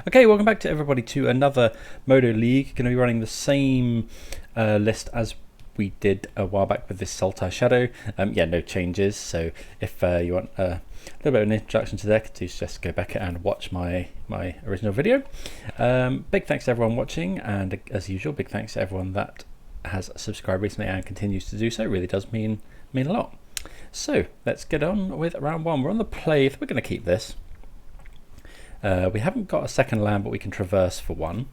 Okay, welcome back to everybody to another Modo League. Going to be running the same list as we did a while back with this Sultai Shadow. Yeah, no changes. So if you want a little bit of an introduction to the deck, just go back and watch my original video. Big thanks to everyone watching, and as usual, big thanks to everyone that has subscribed recently and continues to do so. It really does mean a lot. So let's get on with round one. We're on the play. We're going to keep this. We haven't got a second land, but we can traverse for one.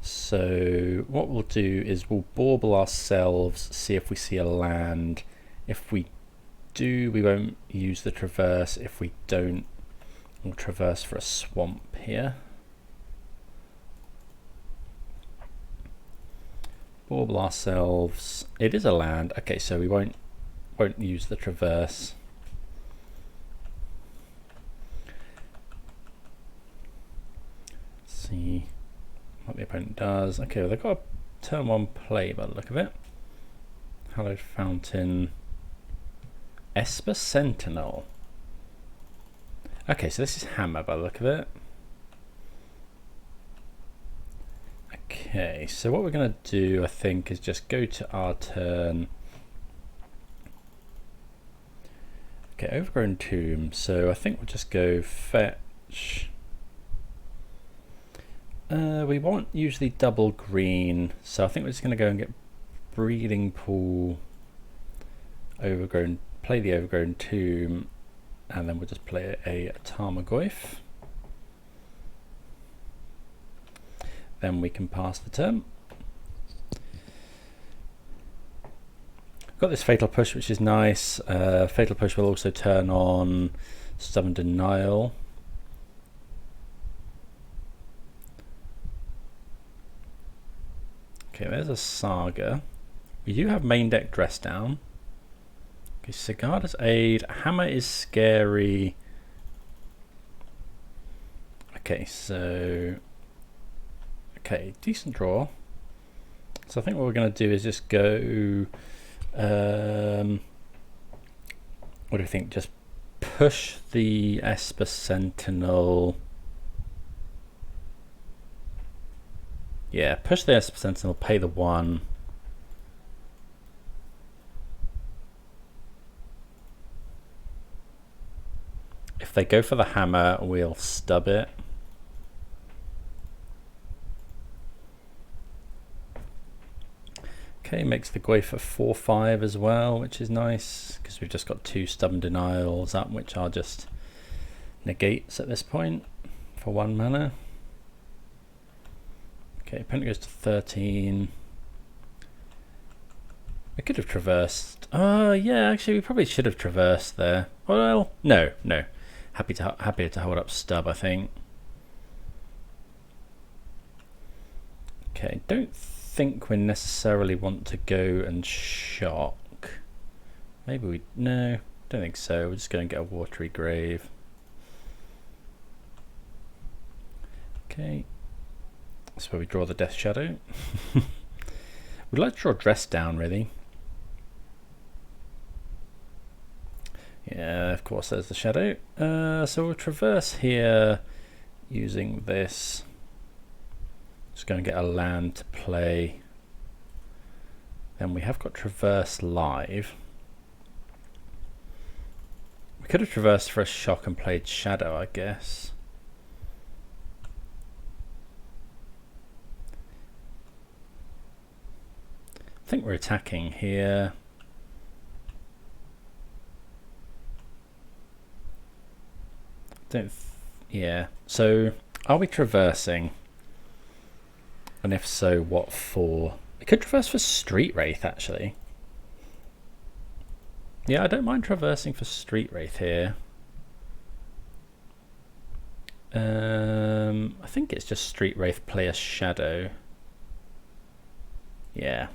So what we'll do is we'll bauble ourselves, see if we see a land. If we do, we won't use the traverse. If we don't, we'll traverse for a swamp here. Bauble ourselves. It is a land. Okay, so we won't use the traverse. See what the opponent does. Okay, well, they've got a turn one play by the look of it. Hallowed Fountain. Esper Sentinel. Okay, so this is Hammer by the look of it. Okay, so what we're going to do, I think, is just go to our turn. Okay, Overgrown Tomb. So I think we'll just go fetch. We won't usually double green, so I think we're just going to go and get Breeding Pool, Overgrown, play the Overgrown Tomb, and then we'll just play a Tarmogoyf. Then we can pass the turn. Got this Fatal Push, which is nice. Fatal Push will also turn on Stubborn Denial. Okay, there's a Saga. We do have main deck Dress Down. Okay, Sigarda's Aid. Hammer is scary. Okay, so... Okay, decent draw. So I think what we're going to do is just go... what do you think? Just push the Esper Sentinel... Yeah, push the Esper Sentinel, pay the 1. If they go for the hammer, we'll stub it. Okay, makes the Goyf a 4/5 as well, which is nice, because we've just got 2 Stubborn Denials up, which are just negates at this point for 1 mana. Okay, opponent goes to 13. We could have traversed. Yeah, actually, we probably should have traversed there. Well, no. Happy to hold up stub, I think. Okay, don't think we necessarily want to go and shock. Maybe we... No, don't think so. We're just going to get a Watery Grave. Okay. That's where we draw the Death Shadow. We'd like to draw Dress Down, really. Yeah, of course, there's the Shadow. So we'll traverse here using this. Just going to get a land to play. Then we have got Traverse live. We could have traversed for a shock and played Shadow, I guess. I think we're attacking here. Yeah. So, are we traversing? And if so, what for? We could traverse for Street Wraith, actually. Yeah, I don't mind traversing for Street Wraith here. I think it's just Street Wraith play a Shadow. Yeah.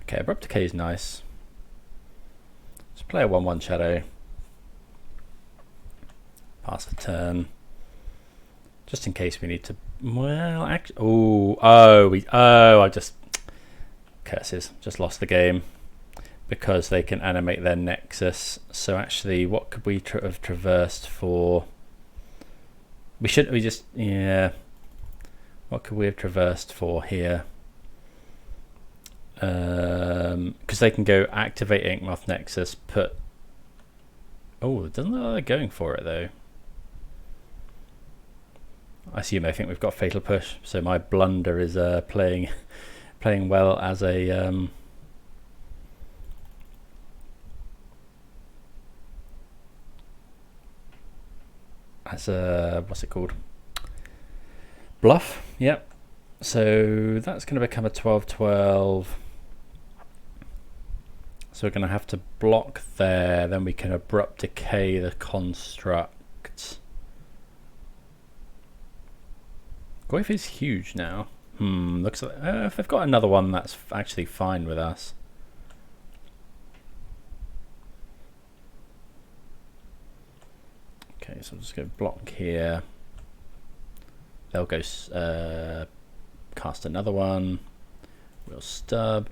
Okay, Abrupt Decay is nice. Let's play a 1/1 Shadow. Pass the turn. Just in case we need to... Well, actually... I just... Curses. Just lost the game. because they can animate their nexus. So actually, what could we have traversed for? We just, yeah. What could we have traversed for here? Because they can go activate Inkmoth Nexus, put... Oh, it doesn't look like they're going for it though. I assume they think we've got Fatal Push, so my blunder is playing well as a... what's it called? Bluff, yep. So that's going to become a 12/12. So we're going to have to block there, then we can abrupt decay the construct. Goif is huge now. Looks like if they've got another one, that's actually fine with us. Okay, so I'll just go block here. They'll go cast another one. We'll stub.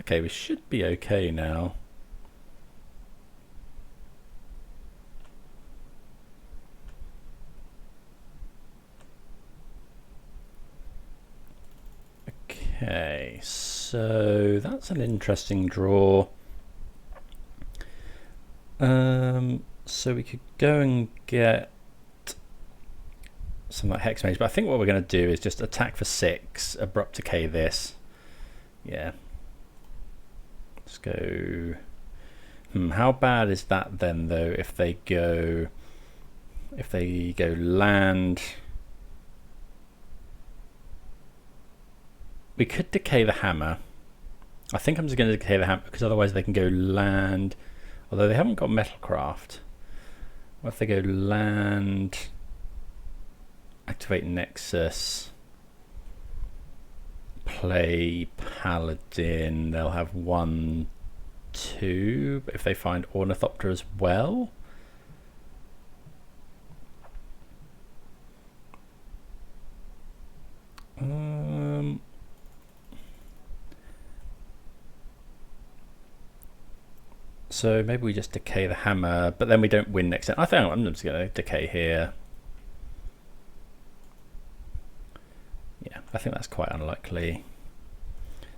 Okay, we should be okay now. Okay, so that's an interesting draw. So we could go and get some like Hex Mage, but I think what we're going to do is just attack for 6, abrupt decay this. Yeah. Let's go. How bad is that then though if they go land? We could decay the hammer. I think I'm just going to decay the hammer because otherwise they can go land. Although they haven't got Metalcraft. What if they go land, activate Nexus, play Paladin, they'll have 1, 2, but if they find Ornithopter as well. So maybe we just decay the hammer, but then we don't win next turn. I think I'm just going to decay here. Yeah, I think that's quite unlikely.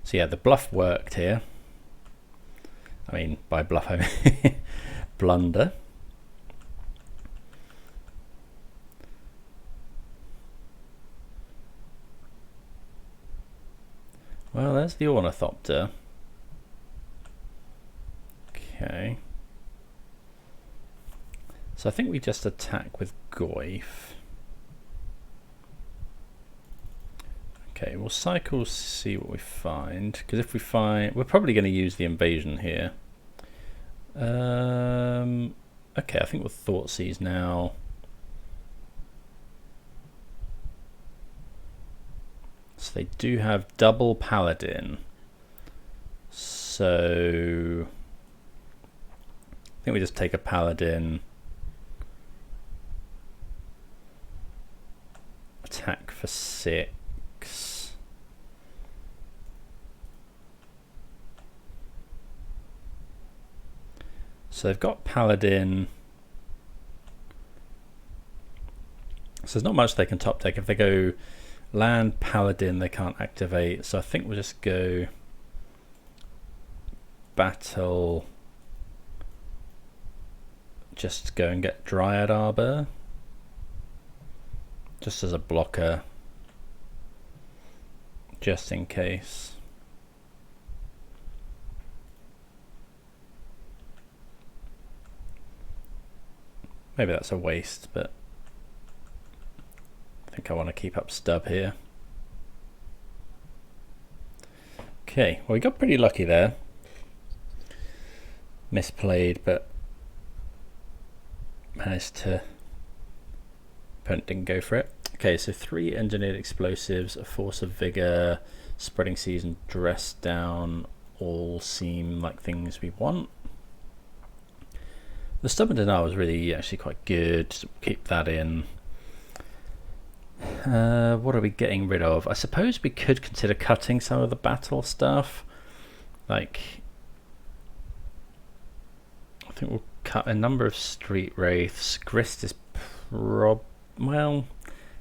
So yeah, the bluff worked here. I mean, by bluff I mean blunder. Well, there's the Ornithopter. Okay. So I think we just attack with Goif. Okay, we'll cycle, see what we find. Because if we find, we're probably going to use the invasion here. Okay, I think we'll Thoughtseize now. So they do have double Paladin. So I think we just take a Paladin, attack for 6. So they've got Paladin. So there's not much they can top deck. If they go land Paladin, they can't activate. So I think we'll just go battle. Just go and get Dryad Arbor. Just as a blocker. Just in case. Maybe that's a waste, but I think I want to keep up stub here. Okay, well we got pretty lucky there. Misplayed, but managed to... Opponent didn't go for it. Okay, so 3 engineered explosives, a force of vigor, spreading seas and dress down all seem like things we want. The stubborn denial was really actually quite good. Keep that in. What are we getting rid of? I suppose we could consider cutting some of the battle stuff. Like, I think we'll cut a number of street wraiths. Grist is well,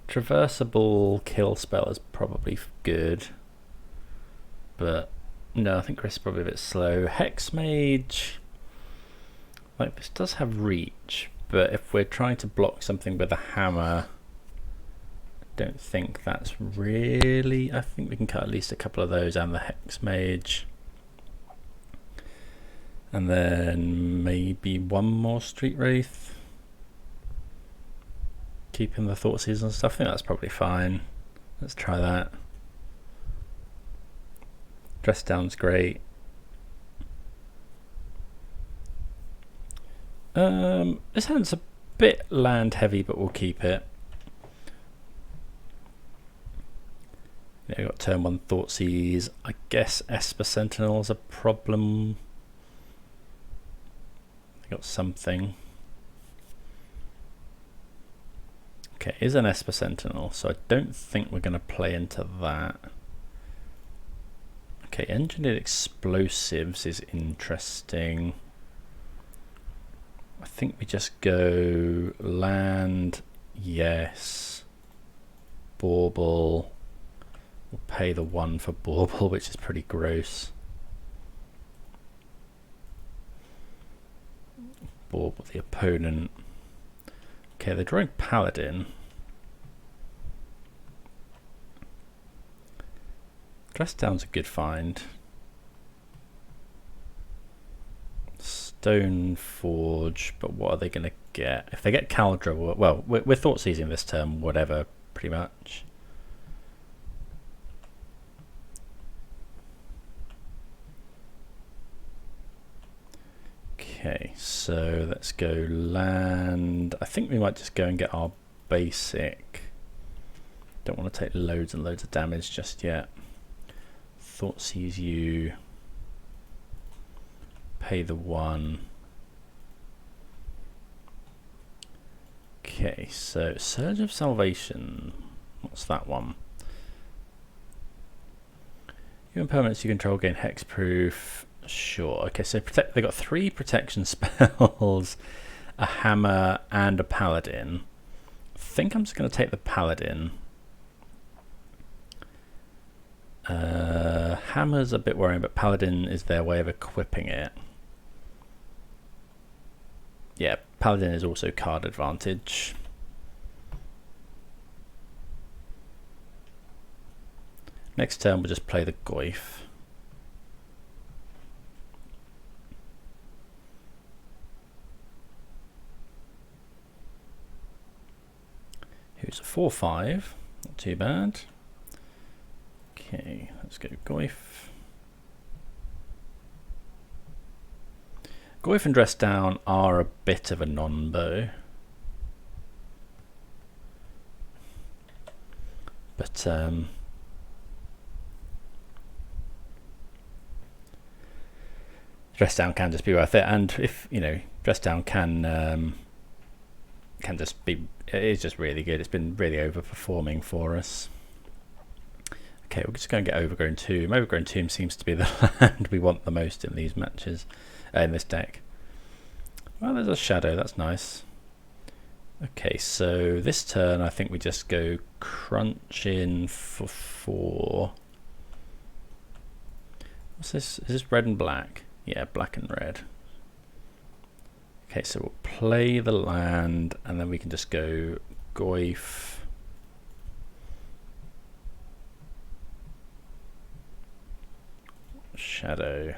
traversable kill spell is probably good, but no, I think Grist is probably a bit slow. Hex Mage, like, this does have reach, but if we're trying to block something with a hammer, I don't think that's really. I think we can cut at least a couple of those and the Hex Mage. And then maybe one more Street Wraith. Keeping the Thoughtseize and stuff. I think that's probably fine. Let's try that. Dress Down's great. This hand's a bit land heavy, but we'll keep it. Yeah, we got turn 1 Thoughtseize. I guess Esper Sentinel's a problem. Got something. Okay, is an Esper Sentinel, so I don't think we're going to play into that. Okay, Engineered Explosives is interesting. I think we just go land, yes, Bauble. We'll pay the 1 for Bauble, which is pretty gross. Bauble the opponent. Okay, they're drawing Paladin. Dress Down's a good find. Stone Forge, but what are they going to get? If they get Caldra, well, we're Thoughtseizing this turn, whatever, pretty much. Okay, so let's go land. I think we might just go and get our basic. Don't want to take loads and loads of damage just yet. Thoughtseize you. Pay the 1. Okay, so Surge of Salvation. What's that one? You and permanents you control gain hexproof. Sure. Okay, so they got 3 protection spells, a hammer, and a paladin. I think I'm just going to take the paladin. Hammer's a bit worrying, but paladin is their way of equipping it. Yeah, paladin is also card advantage. Next turn we'll just play the Goyf. Here's a 4/5, not too bad. Okay, let's go Goyf. Goyf and Dress Down are a bit of a non-bow. But Dress Down can just be worth it, and if you know, Dress Down can just be, it's just really good. It's been really overperforming for us. Okay, we're just going to get Overgrown Tomb. Overgrown Tomb seems to be the land we want the most in these matches, in this deck. Well, there's a shadow, that's nice. Okay, so this turn I think we just go crunch in for 4. What's this? Is this red and black? Yeah, black and red. Okay, so we'll play the land and then we can just go Goyf. Shadow.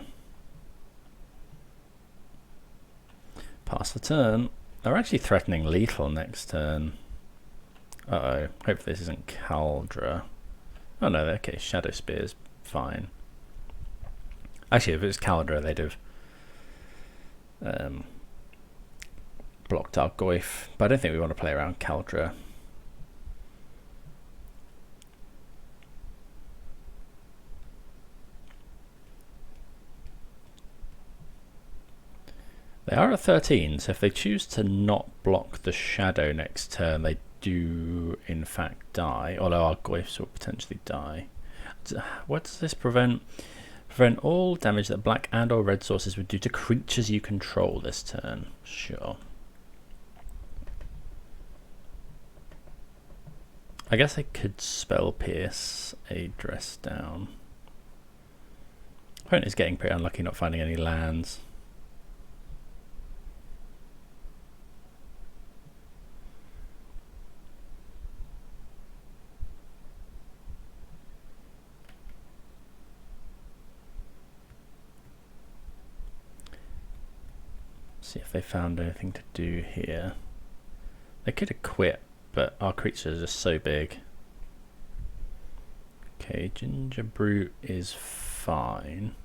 Pass the turn. They're actually threatening lethal next turn. Uh-oh. Hope this isn't Caldra. Oh no, okay, Shadow Spear's fine. Actually, if it was Caldra, they'd have blocked our Goyf. But I don't think we want to play around Caldra. They are at 13, so if they choose to not block the shadow next turn, they do in fact die, although our Goyfs will potentially die. What does this prevent? Prevent all damage that black and or red sources would do to creatures you control this turn. Sure. I guess I could spell pierce a dress down. Opponent is getting pretty unlucky not finding any lands. See if they found anything to do here. They could equip, but our creatures are just so big. Okay, Ginger Brute is fine.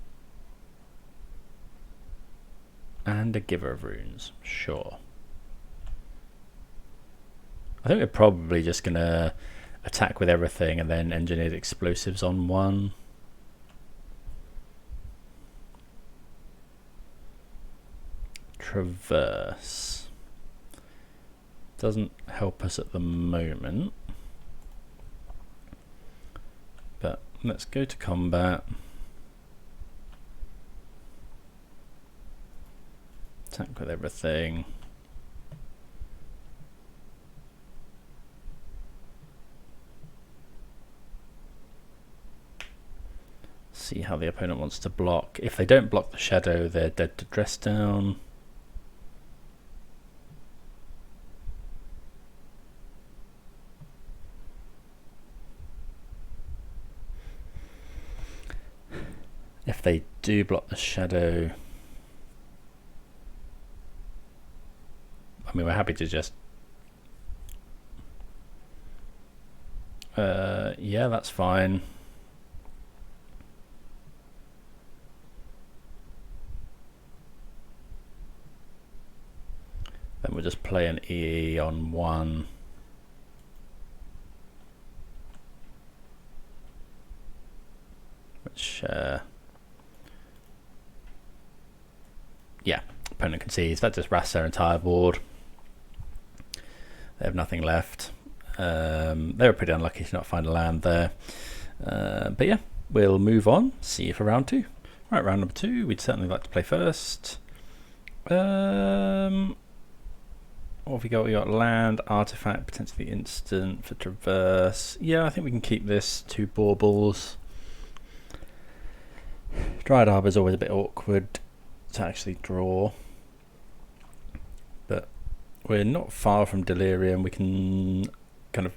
And a Giver of Runes, sure. I think we're probably just gonna attack with everything and then engineered explosives on one. Traverse doesn't help us at the moment, but let's go to combat. Attack with everything. See how the opponent wants to block. If they don't block the shadow, they're dead to dress down. If they do block the shadow, I mean, we're happy to just yeah, that's fine. Then we'll just play an EE on one. Which yeah, opponent concedes. That just rasts their entire board. They have nothing left. They were pretty unlucky to not find a land there. But yeah, we'll move on. See you for round two. Right, round number two. We'd certainly like to play first. What have we got? We got land, artifact, potentially instant for traverse. Yeah, I think we can keep this. 2 baubles. Dryad Arbor is always a bit awkward to actually draw, but we're not far from Delirium. We can kind of...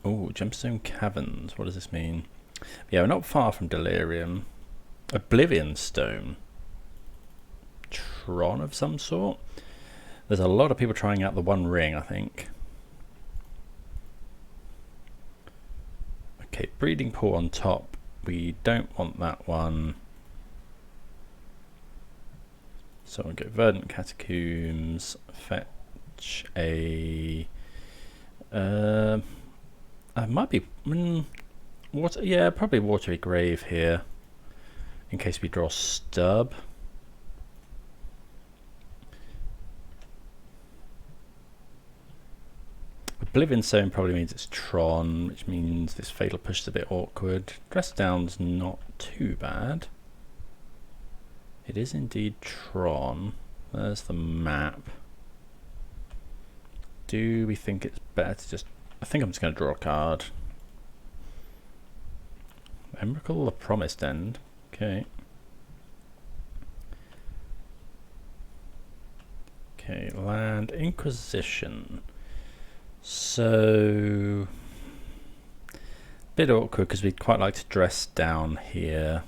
Oh, Gemstone Caverns. What does this mean? Yeah, we're not far from Delirium. Oblivion Stone. Tron of some sort. There's a lot of people trying out the One Ring, I think. Okay, Breeding Pool on top. We don't want that one. So we'll go Verdant Catacombs, fetch a... might be... water, yeah, probably Watery Grave here, in case we draw Stub. Oblivion Stone probably means it's Tron, which means this Fatal Push is a bit awkward. Dress Down's not too bad. It is indeed Tron. There's the map. Do we think it's better to just... I think I'm just going to draw a card. Emrakul, the Promised End. Okay. Okay, land Inquisition. So... bit awkward because we'd quite like to dress down here.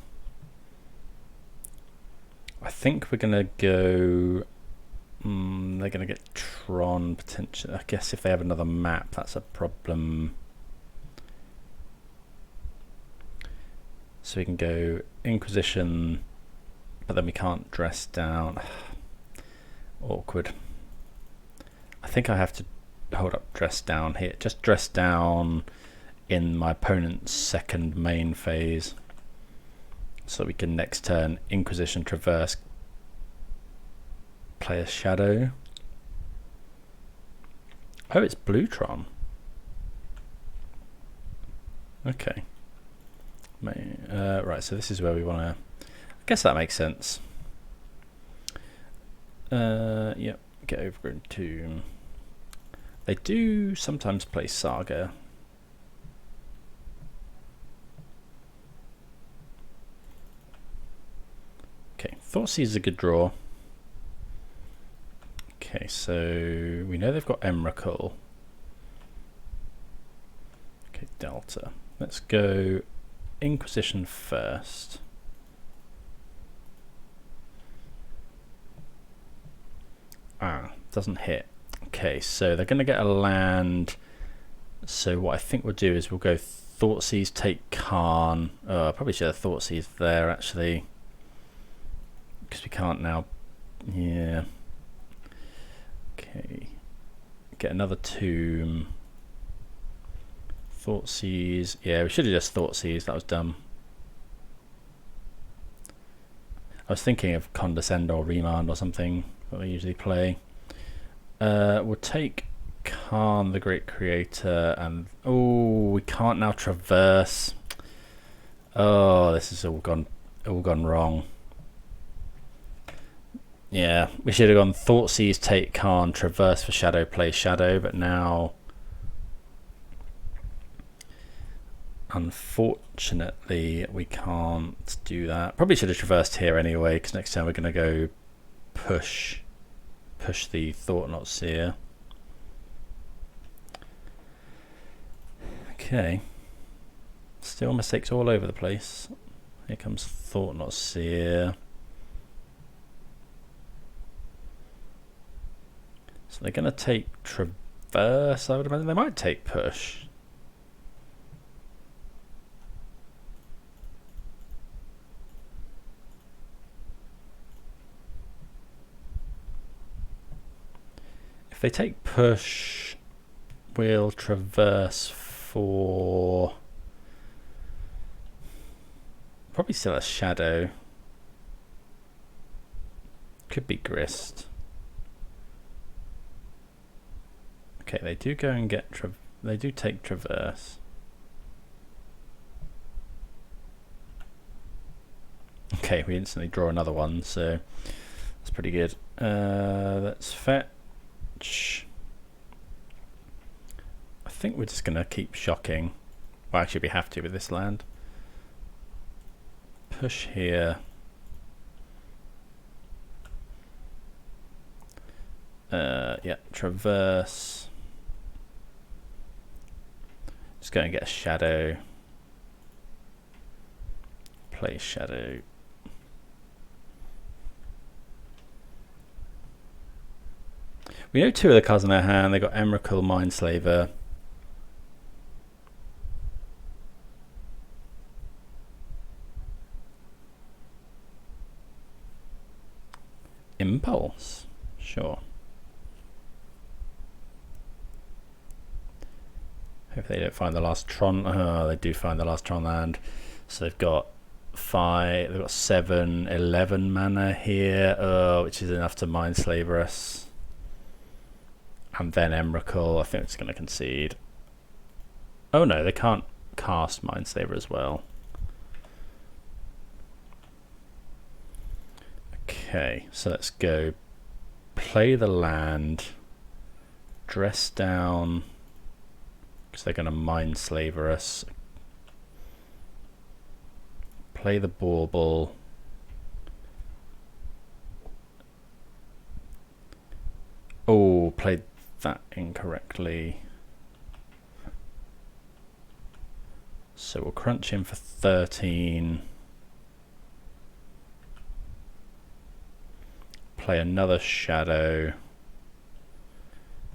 I think we're going to go... they're going to get Tron potentially. I guess if they have another map, that's a problem. So we can go Inquisition, but then we can't dress down. Awkward. I think I have to hold up dress down here. Just dress down in my opponent's second main phase. So we can next turn Inquisition, Traverse, play a Shadow. Oh, it's Blue Tron. Okay. Right, so this is where we want to... I guess that makes sense. Yep, get Overgrown Tomb. They do sometimes play Saga. Okay, Thoughtseize is a good draw. Okay, so we know they've got Emrakul. Okay, Delta. Let's go Inquisition first. Doesn't hit. Okay, so they're going to get a land. So what I think we'll do is we'll go Thoughtseize, take Khan. I probably should have Thoughtseize there actually, because we can't now. Yeah. Okay. Get another tomb. Thoughtseize. Yeah, we should have just Thoughtseize. That was dumb. I was thinking of Condescend or Remand or something that we usually play. We'll take Khan, the Great Creator, and we can't now traverse. Oh, this is all gone wrong. Yeah, we should have gone Thoughtseize, take Khan, traverse for Shadow, play Shadow, but now unfortunately we can't do that. Probably should have traversed here anyway, because next time we're going to go push the Thought Not Seer. Okay, still mistakes all over the place. Here comes Thought Not Seer. So they're going to take traverse. I would imagine they might take push. If they take push, we'll traverse for probably still a Shadow. Could be Grist. Okay, they do go and get they do take traverse. Okay, we instantly draw another one, so that's pretty good. Let's fetch. I think we're just gonna keep shocking. Well, actually, we have to with this land. Push here. Yeah, traverse. Just go and get a Shadow. Play Shadow. We know two of the cards in their hand. They got Emrakul, Mindslaver. Impulse. Sure. Hope they don't find the last Tron. Oh, they do find the last Tron land. So they've got 5. They've got 7, 11 mana here, which is enough to Mindslaver us. And then Emrakul. I think it's going to concede. Oh no, they can't cast Mindslaver as well. Okay, so let's go play the land, dress down, because they're going to Mindslaver us. Play the Bauble. Oh, played that incorrectly. So we'll crunch in for 13. Play another Shadow.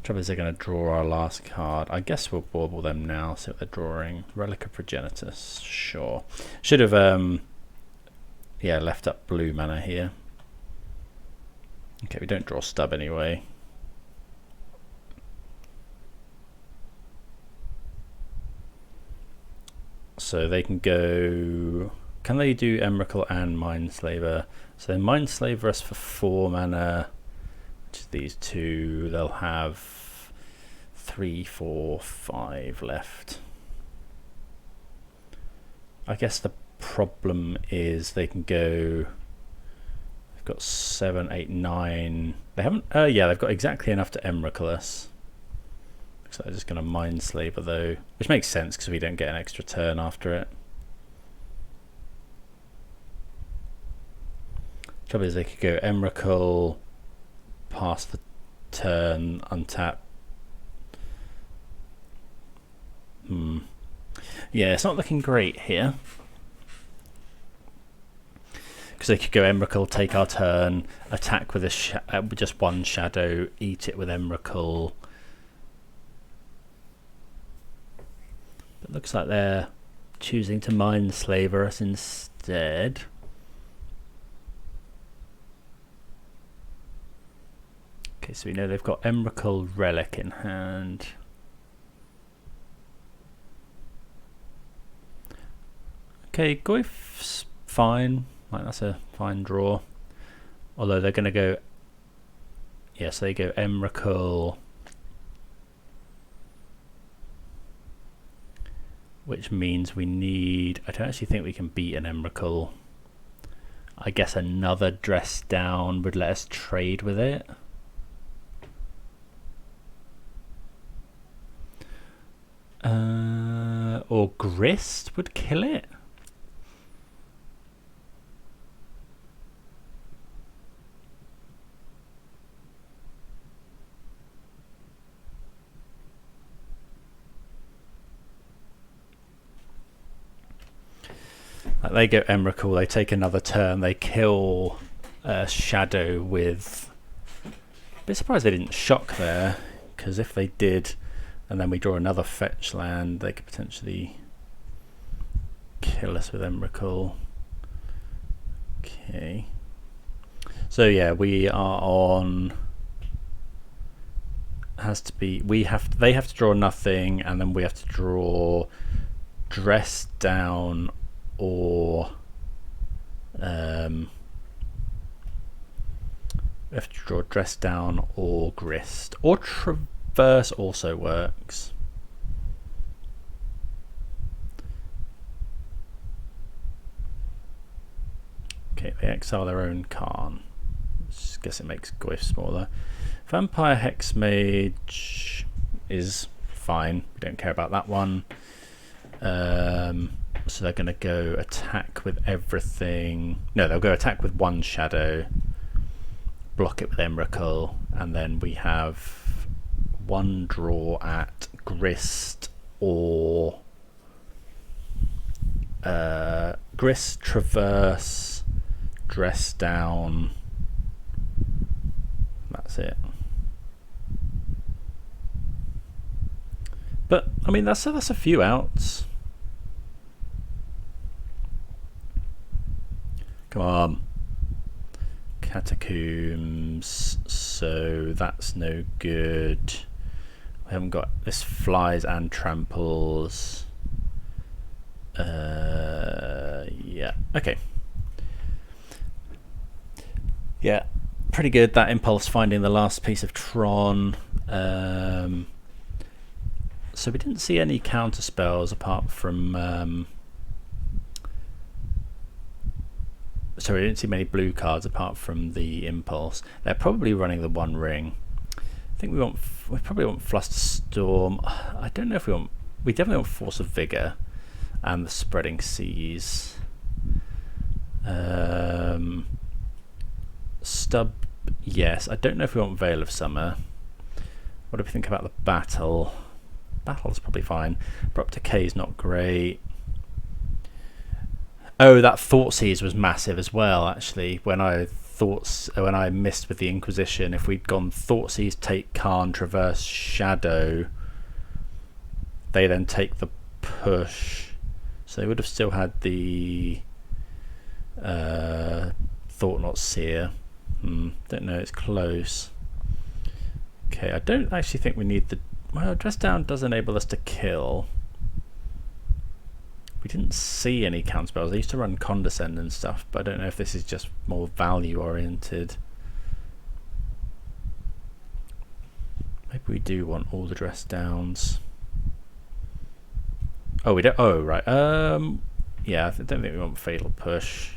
Trouble is they're going to draw our last card. I guess we'll Bauble them now, see what they're drawing. Relic of Progenitus, sure. Should have yeah, left up blue mana here. Okay, we don't draw stub anyway. So they can go... Can they do Emrakul and Mindslaver? So they Mindslaver us for 4 mana, which is these two. They'll have 3, 4, 5 left. I guess the problem is they can go. They've got 7, 8, 9. They haven't. Yeah, they've got exactly enough to Emrakul us. So they're just going to Mindslaver though, which makes sense because we don't get an extra turn after it. Trouble is they could go Emrakul, pass the turn, untap. Yeah, it's not looking great here. Because they could go Emrakul, take our turn, attack with a just one shadow, eat it with Emrakul. But it looks like they're choosing to Mindslaver us instead. Okay, so we know they've got Emrakul Relic in hand. Okay, Goif's fine. Like, that's a fine draw. Although they're going to go... Yes, they go Emrakul. Which means we need... I don't actually think we can beat an Emrakul. I guess another Dress Down would let us trade with it. Or Grist would kill it. Like they go Emrakul, they take another turn, they kill Shadow with... A bit surprised they didn't shock there, because if they did, and then we draw another fetch land, they could potentially kill us with Emrakul. Okay. So yeah, we are on... Has to be... They have to draw nothing, and then we have to draw Dress Down or... we have to draw Dress Down or Grist. Or Traverse also works. Okay, they exile their own Karn. I guess it makes Goyf smaller. Vampire Hexmage is fine. We don't care about that one. So they're going to go attack with everything. No, they'll go attack with one shadow, block it with Emrakul, and then we have one draw at Grist or Grist, Traverse, Dress Down. That's it. But I mean, that's a few outs. Come on. Catacombs. So that's no good. We haven't got this. Flies and tramples. Yeah. Okay. Yeah. Pretty good. That impulse finding the last piece of Tron. So we didn't see any counter spells apart from. So we didn't see many blue cards apart from the impulse. They're probably running the One Ring. I think we probably want Flusterstorm. I don't know if we want. We definitely want Force of Vigor and the Spreading Seas. Stub, yes. I don't know if we want Veil of Summer. What do we think about the battle? Battle's probably fine. Abrupt Decay is not great. Oh, that Thoughtseize was massive as well, actually. When I missed with the Inquisition, if we'd gone Thoughtseize, take Karn, Traverse, Shadow, they then take the push. So they would have still had the Thought Not Seer. Don't know, it's close. Okay, I don't actually think we need the... Well, Dress Down does enable us to kill. We didn't see any counter spells. I used to run Condescend and stuff, but I don't know if this is just more value oriented. Maybe we do want all the Dress Downs. Oh, we don't. Oh, right. yeah, I don't think we want Fatal Push.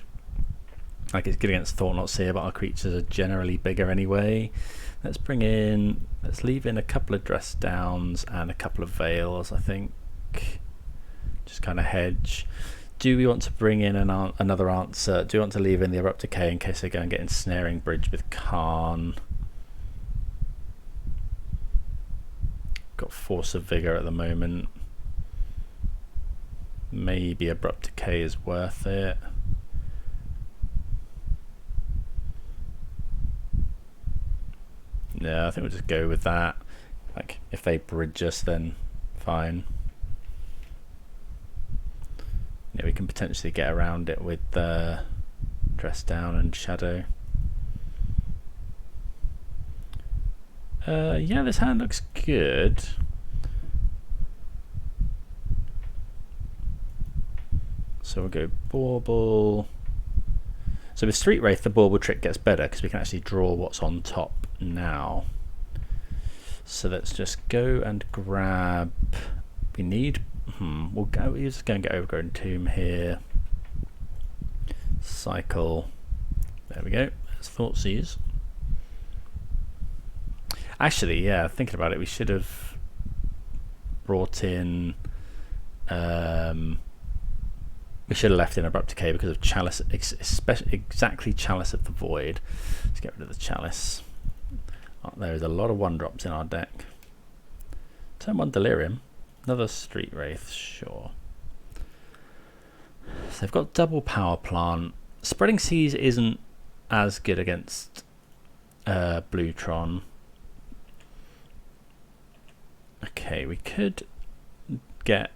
Like, it's good against Thought-Knots here, but our creatures are generally bigger anyway. Let's leave in a couple of Dress Downs and a couple of Veils, I think. Just kind of hedge. Do we want to bring in another answer? Do we want to leave in the Abrupt Decay in case they go and get Ensnaring Bridge with Khan? Got Force of Vigor at the moment. Maybe Abrupt Decay is worth it. Yeah, I think we'll just go with that. Like, if they bridge us, then fine. Yeah, we can potentially get around it with Dress Down and Shadow. Yeah, this hand looks good. So we'll go Bauble. So with Street Wraith, the Bauble trick gets better because we can actually draw what's on top now. So let's just go and grab. We need. We'll just go and get Overgrown Tomb here. Cycle. There we go. That's Thoughtseize. Actually, yeah, thinking about it, we should have brought in. We should have left in Abrupt Decay because of Chalice, exactly Chalice of the Void. Let's get rid of the Chalice. Oh, there is a lot of 1-drops in our deck. Turn 1 Delirium. Another Street Wraith, sure. So they've got double Power Plant. Spreading Seas isn't as good against Blue Tron. Okay, we could get.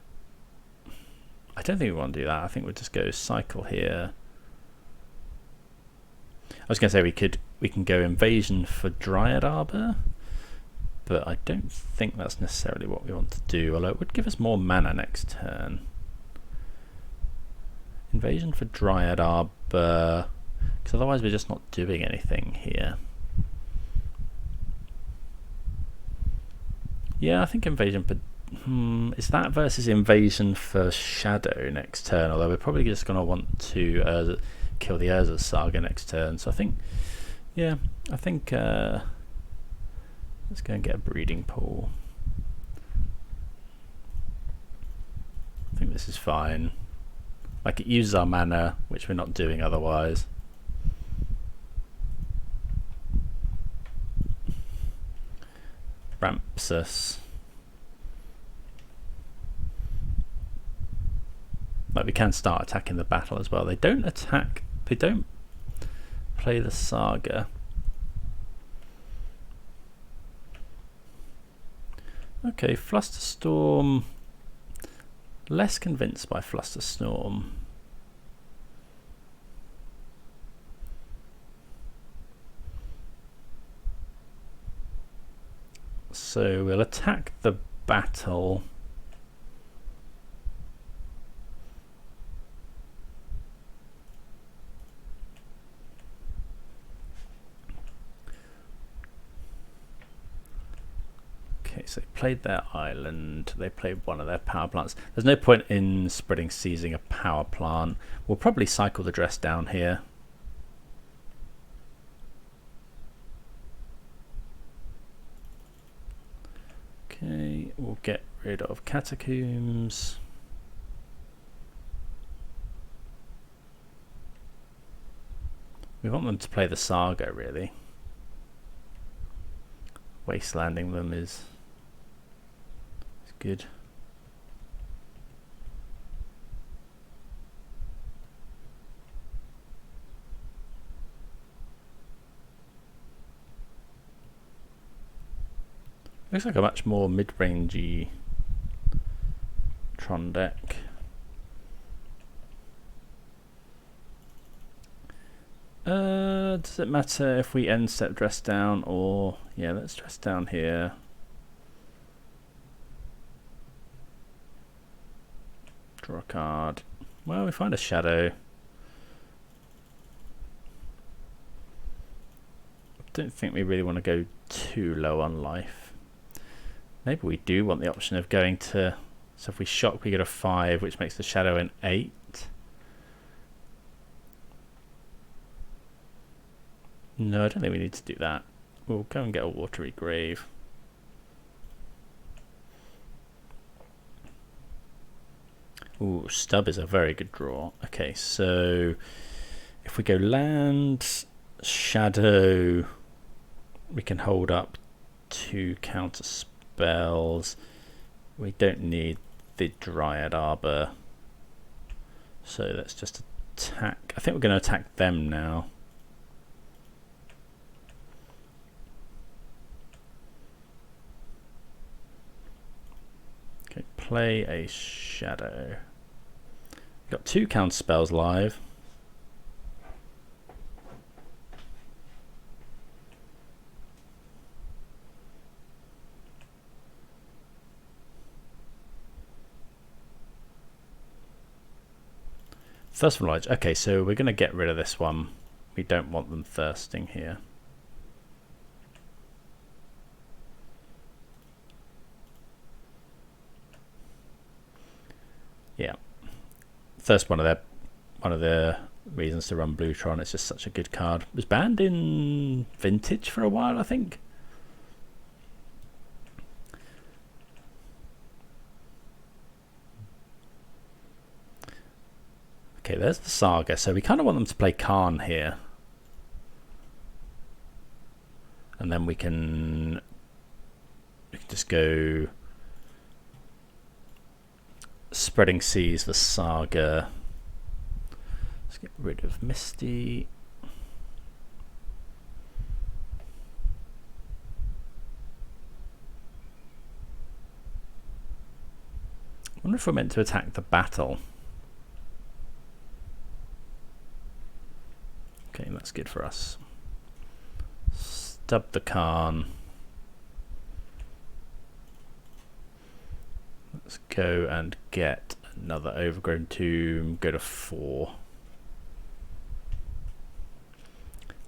I don't think we want to do that. I think we'll just go Cycle here. I was going to say we can go Invasion for Dryad Arbor, but I don't think that's necessarily what we want to do, although it would give us more mana next turn. Invasion for Dryad Arbor, because otherwise we're just not doing anything here. Yeah, I think Invasion for... is that versus Invasion for Shadow next turn? Although we're probably just going to want to kill the Urza Saga next turn. So I think... yeah, I think... let's go and get a Breeding Pool. I think this is fine. Like, it uses our mana, which we're not doing otherwise. Ramps us. Like, we can start attacking the battle as well. They don't attack. They don't play the Saga. Okay, Flusterstorm. Less convinced by Flusterstorm. So we'll attack the battle. Okay, so they played their island. They played one of their power plants. There's no point in spreading seizing a power plant. We'll probably cycle the Dress Down here. Okay, we'll get rid of Catacombs. We want them to play the Saga, really. Wastelanding them is good. Looks like a much more mid-rangey Tron deck. Does it matter if we end step Dress Down or... yeah, let's Dress Down here. Draw a card. Well, we find a Shadow. I don't think we really want to go too low on life. Maybe we do want the option of going to... so if we shock, we get a 5, which makes the Shadow an 8. No, I don't think we need to do that. We'll go and get a watery grave. Ooh, stub is a very good draw. Okay, so if we go land, shadow, we can hold up 2 counter spells. We don't need the Dryad Arbor. So let's just attack. I think we're going to attack them now. Okay, play a shadow. Got 2 counter spells live. Thirstful Lodge. Okay, so we're going to get rid of this one. We don't want them thirsting here. Yeah. First one of the reasons to run blue Tron. It's just such a good card. It was banned in Vintage for a while, I think. Okay, there's the Saga. So we kind of want them to play Khan here. And then we can just go Spreading Seas, the Saga. Let's get rid of Misty. I wonder if we're meant to attack the battle. Okay, that's good for us. Stub the Khan. Let's go and get another Overgrown Tomb. Go to 4.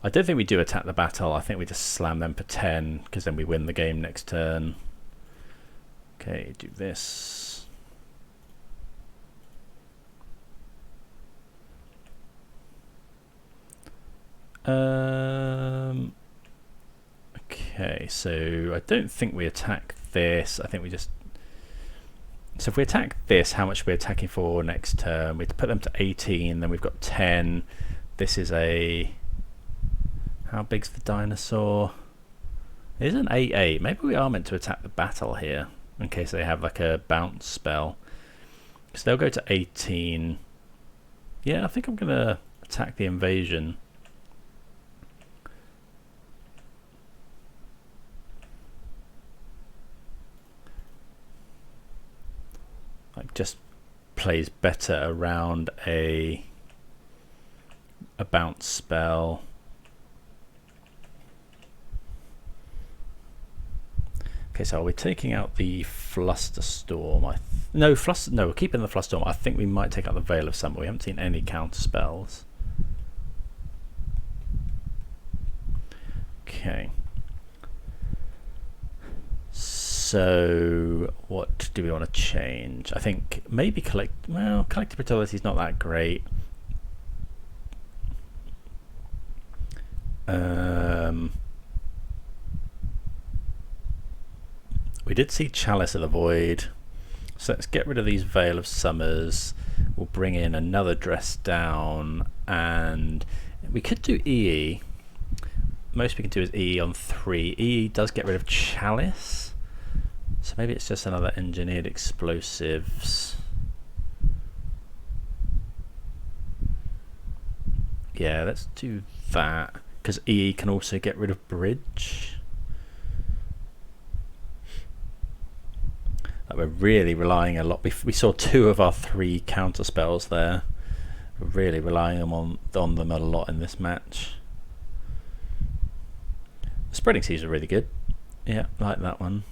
I don't think we do attack the battle. I think we just slam them for 10 because then we win the game next turn. Okay, do this. Okay, so I don't think we attack this. I think we just... So if we attack this, how much are we attacking for next turn? We put them to 18, then we've got 10. This is a... How big's the dinosaur? It is an 8/8. Maybe we are meant to attack the battle here in case they have like a bounce spell. So they'll go to 18. Yeah, I think I'm going to attack the invasion. Like just plays better around a bounce spell. Okay, so are we taking out the Flusterstorm? No, we're keeping the Flusterstorm. I think we might take out the Veil of Summer. We haven't seen any counter spells. Okay. So what do we want to change? I think maybe collective brutality is not that great. We did see Chalice of the Void, so let's get rid of these Veil of Summers. We'll bring in another Dress Down, and we could do EE. Most we can do is EE on 3. EE does get rid of Chalice, so maybe it's just another Engineered Explosives. Yeah, let's do that, because EE can also get rid of Bridge. We're really relying a lot. We saw 2 of our 3 counter spells there. We're really relying on them a lot in this match. The Spreading Seas are really good. Yeah, I like that one.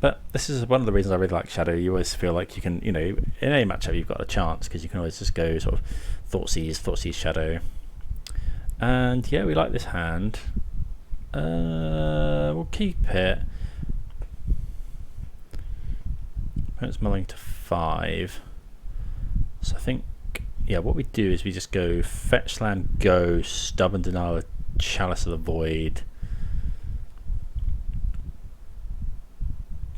But this is one of the reasons I really like Shadow. You always feel like you can, in any matchup you've got a chance because you can always just go sort of Thoughtseize, Shadow. And yeah, we like this hand. We'll keep it. Opponent's mulling to 5. So I think, yeah, what we do is we just go fetch land, go stub and denial Chalice of the Void.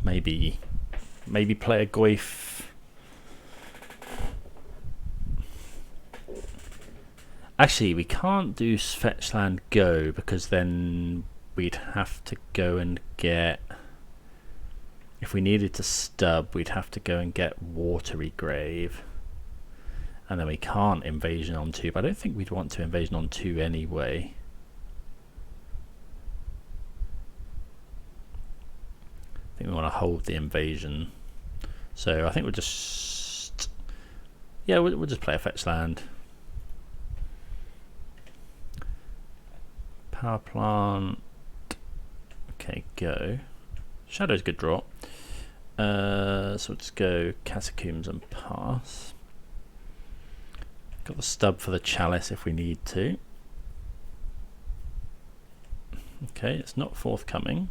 Maybe play a Goyf. Actually, we can't do fetch land go, because then we'd have to go and get, if we needed to stub, we'd have to go and get Watery Grave. And then we can't invasion on 2, but I don't think we'd want to invasion on 2 anyway. I think we want to hold the invasion. So I think we'll just, yeah, we'll just play a fetch land. Power plant. Okay, go. Shadow's a good draw. So we'll just go Catacombs and pass. Got the stub for the Chalice if we need to. Okay, it's not forthcoming.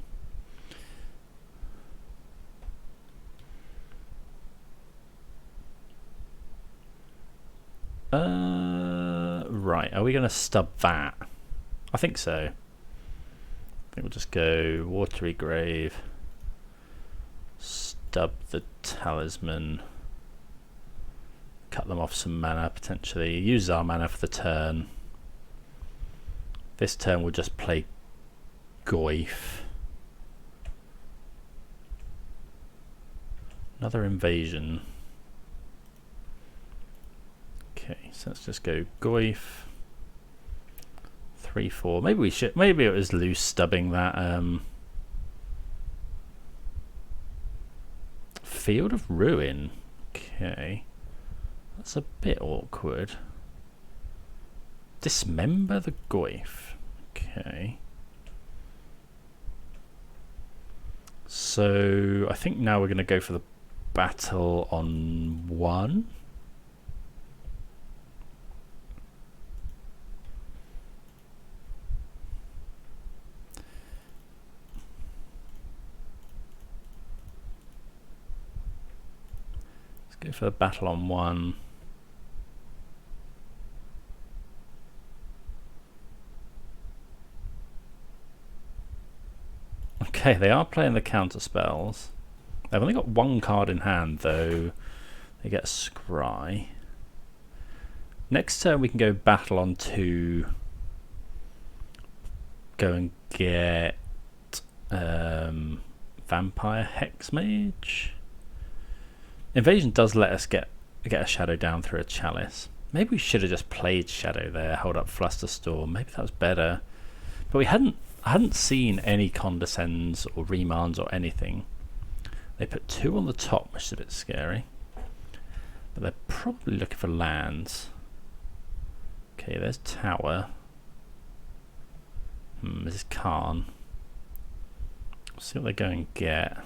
Right, are we going to stub that? I think so. I think we'll just go Watery Grave, stub the Talisman, cut them off some mana potentially, use our mana for the turn. This turn we'll just play Goyf. Another invasion. Okay, so let's just go Goyf. 3/4. Maybe we should. Maybe it was loose stubbing that. Field of Ruin. Okay, that's a bit awkward. Dismember the Goyf. Okay. So I think now we're going to go for the battle on 1. Go for the battle on 1. Okay, they are playing the counter spells. They've only got 1 card in hand though. They get Scry. Next turn we can go battle on 2. Go and get Vampire Hexmage. Invasion does let us get a shadow down through a Chalice. Maybe we should have just played Shadow there, hold up Flusterstorm. Maybe that was better. But I hadn't seen any Condescends or Remands or anything. They put 2 on the top, which is a bit scary. But they're probably looking for lands. Okay, there's Tower. This is Khan. Let's see what they go and get.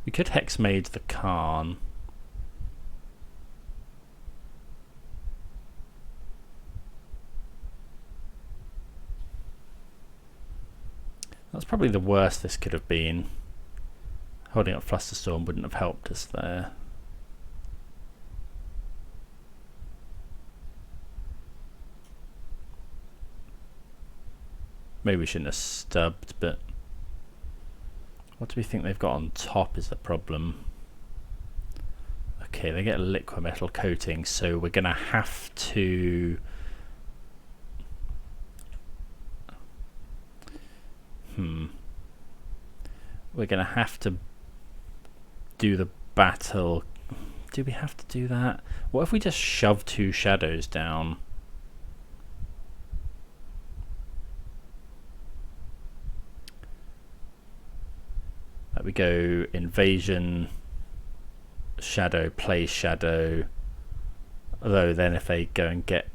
We could Hexmage the Khan. That's probably the worst this could have been. Holding up Flusterstorm wouldn't have helped us there. Maybe we shouldn't have stubbed, but what do we think they've got on top is the problem. Okay, they get a liquid metal coating, so we're going to have to... We're going to have to do the battle. Do we have to do that? What if we just shove 2 shadows down? We go invasion, shadow, play shadow. Although then if they go and get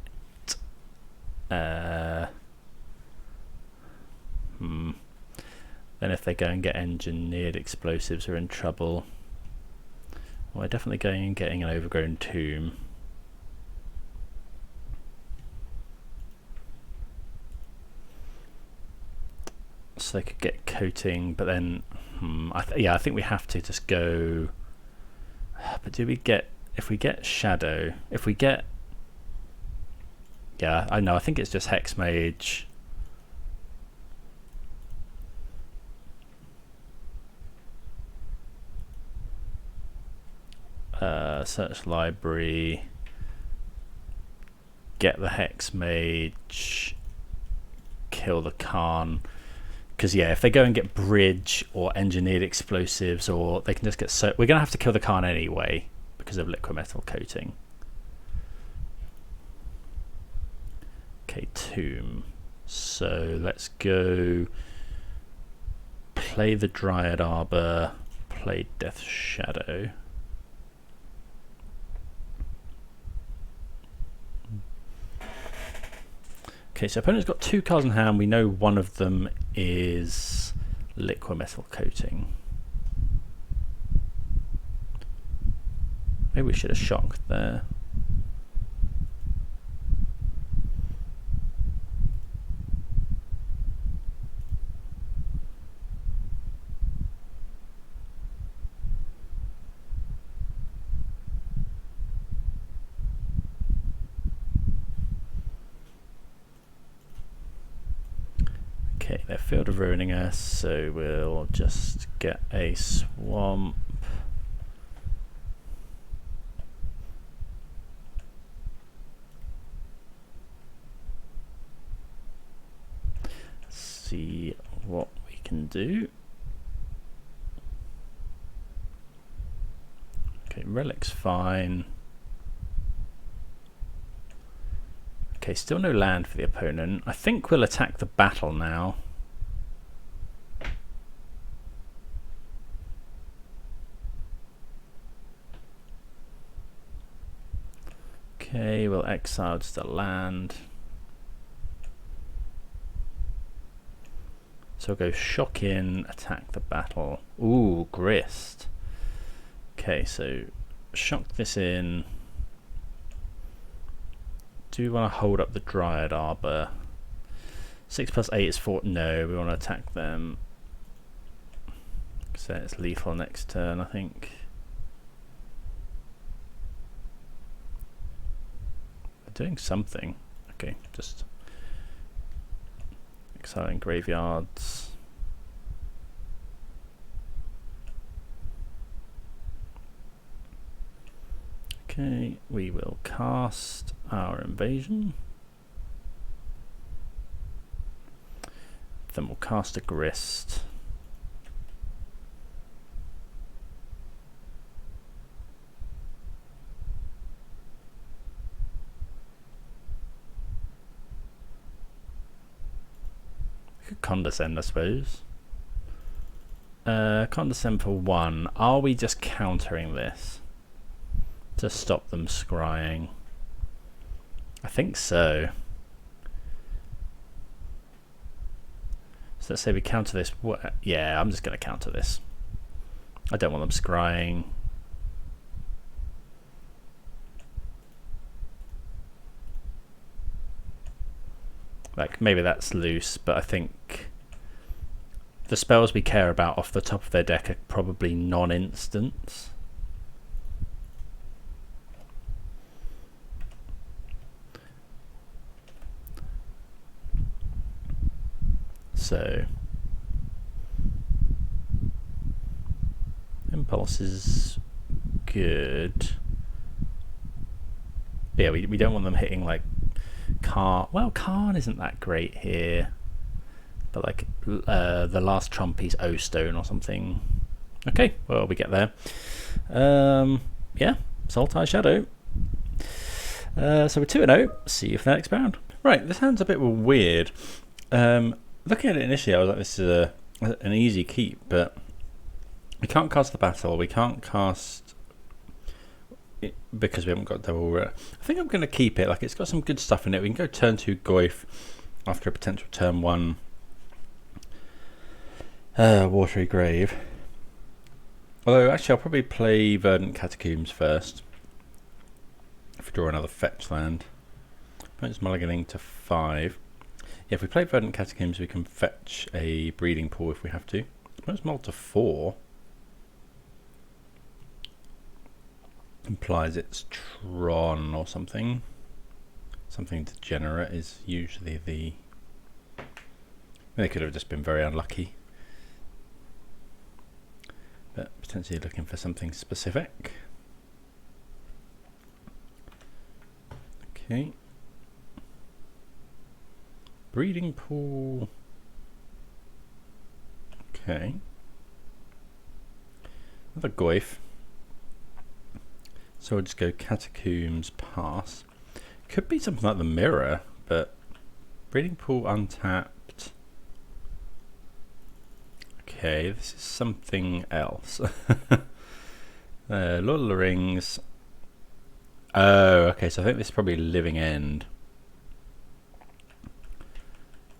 then if they go and get engineered explosives, we're in trouble. Well, we're definitely going and getting an overgrown tomb. So they could get coating, but then I think we have to just go. But do we get, if we get shadow, if we get Yeah, I know. I think it's just Hex Mage. Search library. Get the Hex Mage. Kill the Khan. Because yeah, if they go and get bridge or engineered explosives, or they can just get we're gonna have to kill the Khan anyway because of liquid metal coating. Okay, Tomb. So let's go play the Dryad Arbor, play Death Shadow. Okay, so opponent's got 2 cards in hand. We know one of them is liquid metal coating. Maybe we should have shocked there. Okay, they're Field of Ruining Us, so we'll just get a swamp. See what we can do. Okay, Relic's fine. Okay, still no land for the opponent. I think we'll attack the battle now. Okay, we'll exile just a land. So we'll go shock in, attack the battle. Ooh, Grist. Okay, so shock this in. Do we want to hold up the Dryad Arbor? 6+8 is 4. No, we want to attack them. So it's lethal next turn, I think. They're doing something. Okay, just exiling graveyards. Okay, we will cast our invasion. Then we'll cast a Grist. We could condescend, I suppose. Condescend for 1. Are we just countering this to stop them scrying? I think so. So let's say we counter this. What? Yeah, I'm just going to counter this. I don't want them scrying. Like, maybe that's loose, but I think the spells we care about off the top of their deck are probably non-instants. So Impulse is good. But yeah, we don't want them hitting like Karn. Well, Karn isn't that great here, but like the last Trumpy's O-Stone or something. Okay, well, we get there. Yeah, Sultai Shadow. So we're 2-0. See you for the next round. Right, this hand's a bit weird. Looking at it initially, I was like, this is an easy keep, but we can't cast the battle. We can't cast it because we haven't got double. I think I'm going to keep it. Like, it's got some good stuff in it. We can go turn 2 Goyf after a potential turn 1 Watery Grave. Although, actually, I'll probably play Verdant Catacombs first. If we draw another fetch land. Opponent's mulliganing to 5. Yeah, if we play Verdant Catacombs, we can fetch a breeding pool if we have to. Opponent's mulled to 4. Implies it's Tron or something. Something degenerate is usually the... They could have just been very unlucky. But potentially looking for something specific. Okay. Breeding pool. Okay. Another Goyf. So we'll just go Catacombs, pass. Could be something like the Mirror, but breeding pool untapped. Okay, this is something else. Lord of the Rings. Oh, okay, so I think this is probably Living End.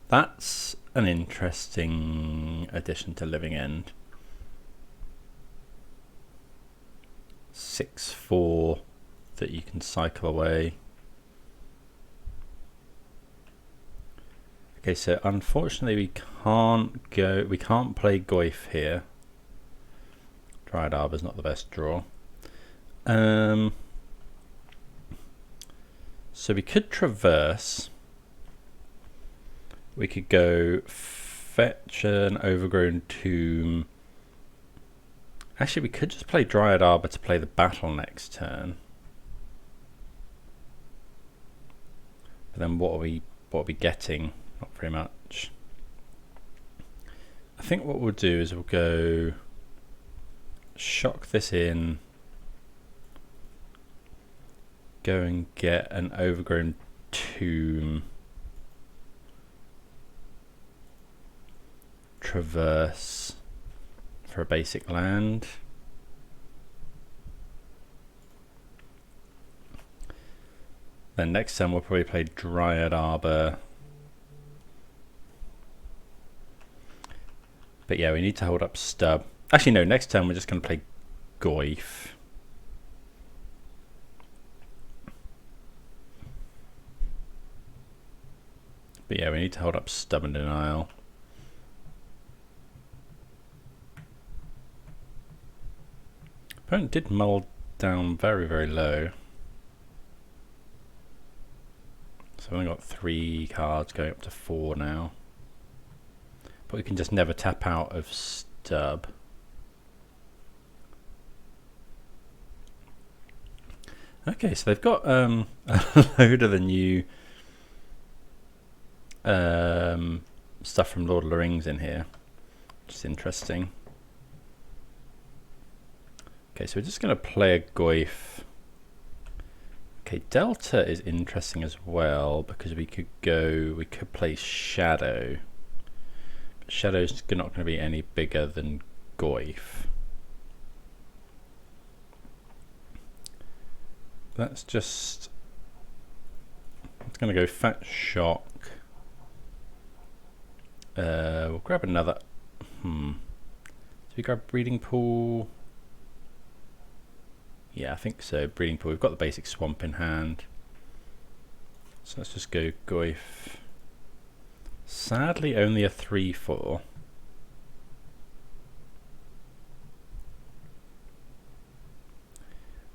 That's an interesting addition to Living End. 6/4 that you can cycle away. Okay, so unfortunately we can't play Goyf here. Dryad Arbor's not the best draw. So we could traverse. We could go fetch an Overgrown Tomb. Actually, we could just play Dryad Arbor to play the battle next turn. But then what are we getting? Not very much. I think what we'll do is we'll go shock this in. Go and get an Overgrown Tomb. Traverse for a basic land. Then next turn we'll probably play Dryad Arbor. But yeah, we need to hold up Stub. Actually no, next turn we're just going to play Goyf. But yeah, we need to hold up Stubborn Denial. Opponent did mull down very, very low. So we've only got 3 cards going up to 4 now. But we can just never tap out of Stub. Okay, so they've got a load of the new stuff from Lord of the Rings in here, which is interesting. Okay, so we're just going to play a Goyf. Okay, Delta is interesting as well because we could play Shadow. But Shadow's not going to be any bigger than Goyf. That's just... It's going to go Fat Shock. We'll grab another... Do we grab Breeding Pool? Yeah, I think so. Breeding Pool. We've got the basic Swamp in hand. So let's just go Goyf. Sadly, only a 3/4.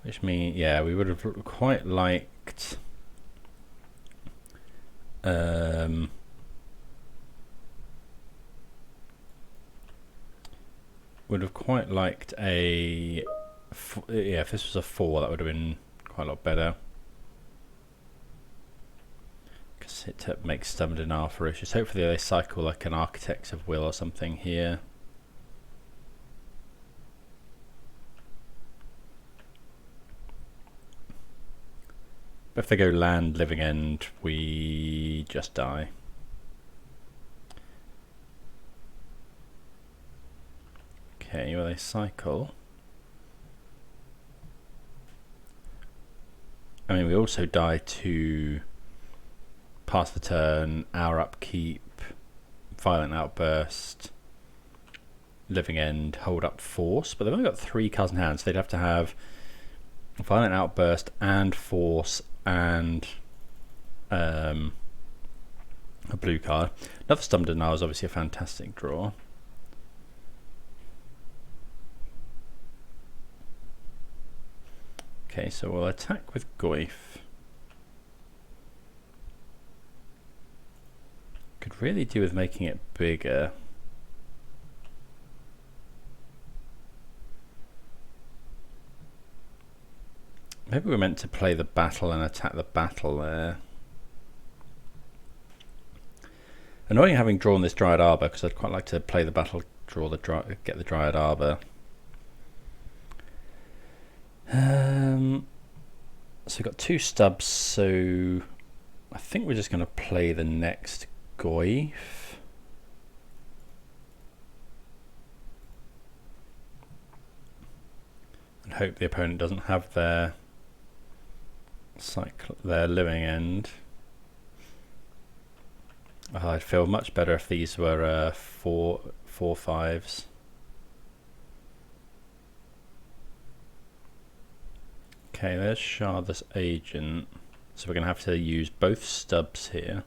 Which means, yeah, we would have quite liked... would have quite liked a... Yeah, if this was a 4, that would have been quite a lot better. Because it makes Stubborn Denial ferocious. Hopefully they cycle like an Architects of Will or something here. But if they go land, Living End, we just die. Okay, well they cycle. I mean, we also die to pass the turn, our upkeep, Violent Outburst, Living End, hold up Force, but they've only got 3 cards in hand, so they'd have to have Violent Outburst and Force and a blue card. Another Stubborn Denial is obviously a fantastic draw. Okay, so we'll attack with Goyf. Could really do with making it bigger. Maybe we're meant to play the battle and attack the battle there. Annoying having drawn this Dryad Arbor, because I'd quite like to play the battle, draw the get the Dryad Arbor. So we've got 2 stubs, so I think we're just going to play the next Goyf. And hope the opponent doesn't have their living end. Oh, I'd feel much better if these were 4/5s. Okay, there's Shard's Agent. So we're going to have to use both stubs here.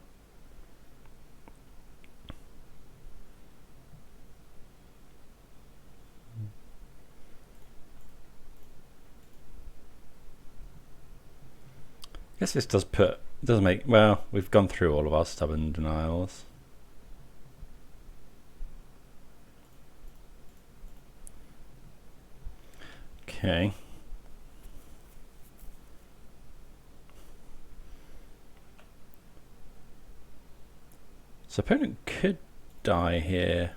I guess this does make, well, we've gone through all of our stubborn denials. Okay. So opponent could die here.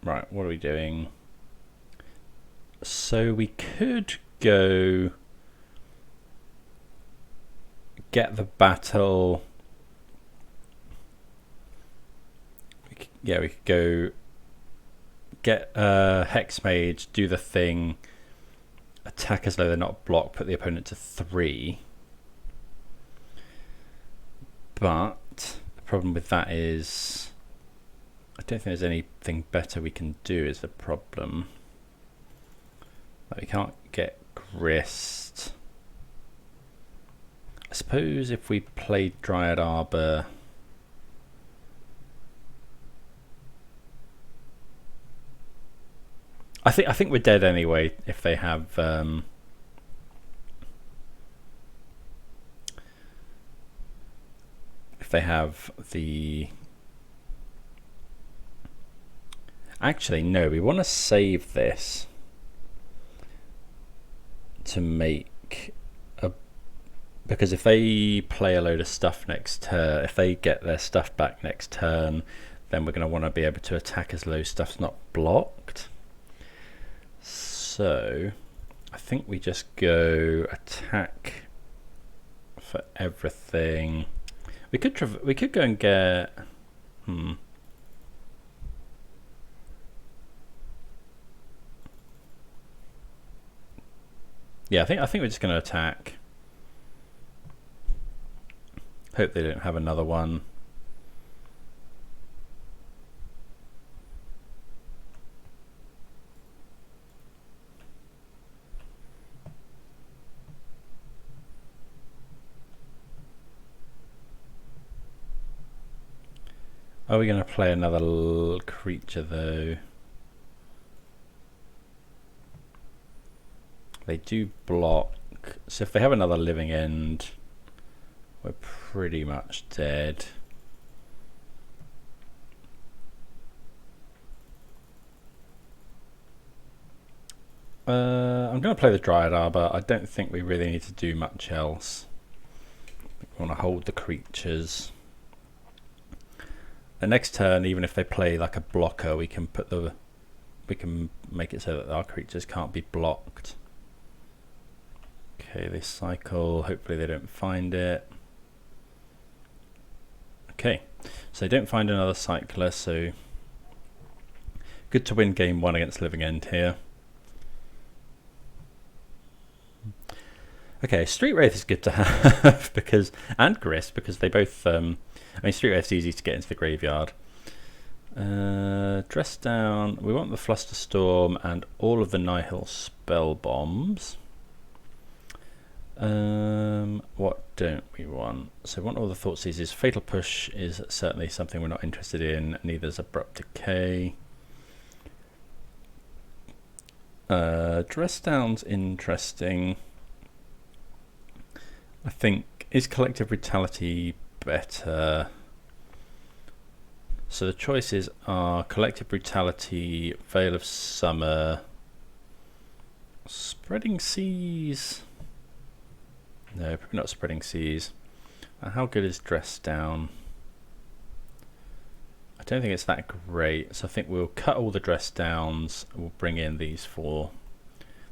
Right, what are we doing? So we could go get the battle. We could go get Hex Mage, do the thing, attack as though they're not blocked, put the opponent to 3. But the problem with that is I don't think there's anything better we can do is the problem. Like we can't get Grist. I suppose if we played Dryad Arbor, I think we're dead anyway if they have the. Actually, no, we want to save this to make a, because if they play a load of stuff next turn, if they get their stuff back next turn, then we're going to want to be able to attack as though stuff's not blocked. So I think we just go attack for everything. We could go and get yeah, I think we're just going to attack. Hope they don't have another one. Are we going to play another creature though? They do block, so if they have another living end, we're pretty much dead. I'm going to play the Dryad Arbor. I don't think we really need to do much else. We want to hold the creatures. The next turn, even if they play like a blocker, we can make it so that our creatures can't be blocked. Okay, they cycle. Hopefully they don't find it. Okay, so they don't find another cycler, so good to win game 1 against Living End here. Okay, Street Wraith is good to have and Grist, because they both I mean, Street Wraith's easy to get into the graveyard. Dress down, we want the Flusterstorm and all of the Nihil spell bombs. What don't we want? So we want all the Thoughtseizes. Fatal Push is certainly something we're not interested in, neither is Abrupt Decay. Dress down's interesting. I think, is collective brutality better? So the choices are collective brutality, veil of summer, spreading seas. No, probably not spreading seas. How good is dress down? I don't think it's that great, so I think we'll cut all the dress downs. We'll bring in these four.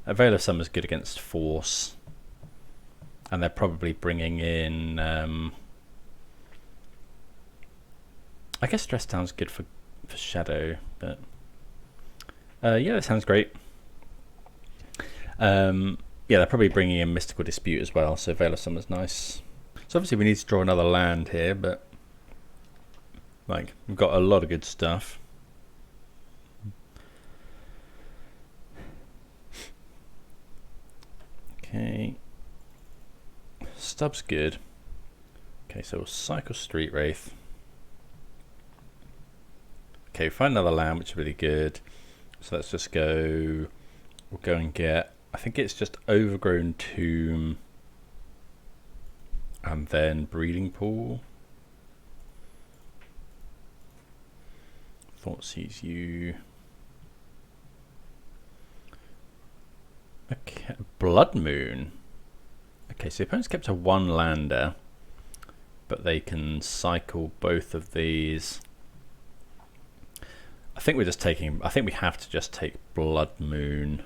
Veil of Summer is good against force, and they're probably bringing in. I guess dress down's good for shadow, but yeah, that sounds great. Yeah, they're probably bringing in Mystical Dispute as well, so Veil of Summer's nice. So obviously we need to draw another land here, but like, we've got a lot of good stuff. Okay. Stub's good. Okay, so we'll cycle Street Wraith. Okay, find another land, which is really good. So let's just go. We'll go and get. I think it's just Overgrown Tomb. And then Breeding Pool. Thought sees you. Okay, Blood Moon. Okay, so the opponent's kept a one lander, but they can cycle both of these. I think we're just taking. I think we have to just take Blood Moon.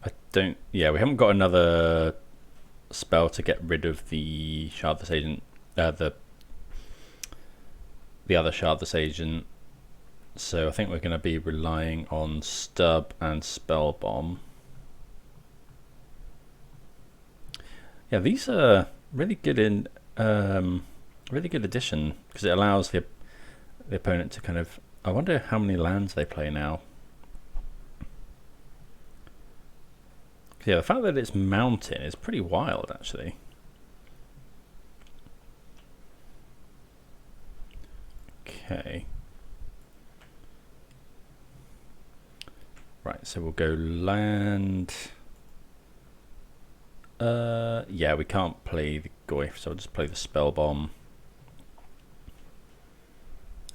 I don't. Yeah, we haven't got another spell to get rid of the Shardless Agent, the other Shardless Agent, so I think we're going to be relying on Stub and Spell Bomb. Yeah, these are really good in really good addition, because it allows the opponent to kind of. I wonder how many lands they play now. Yeah, the fact that it's mountain is pretty wild, actually. Okay. Right, so we'll go land. Yeah, we can't play the Goyf, so I'll just play the Spell Bomb.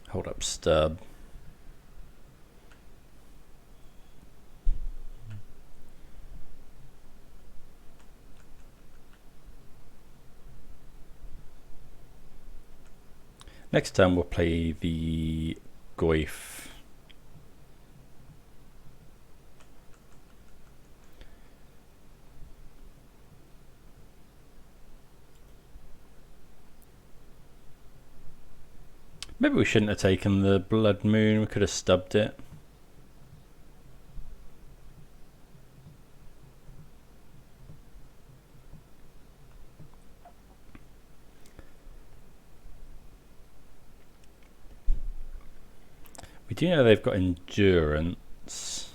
Hold up Stub. Next turn we'll play the Goyf. Maybe we shouldn't have taken the Blood Moon, we could have stubbed it. We do know they've got endurance.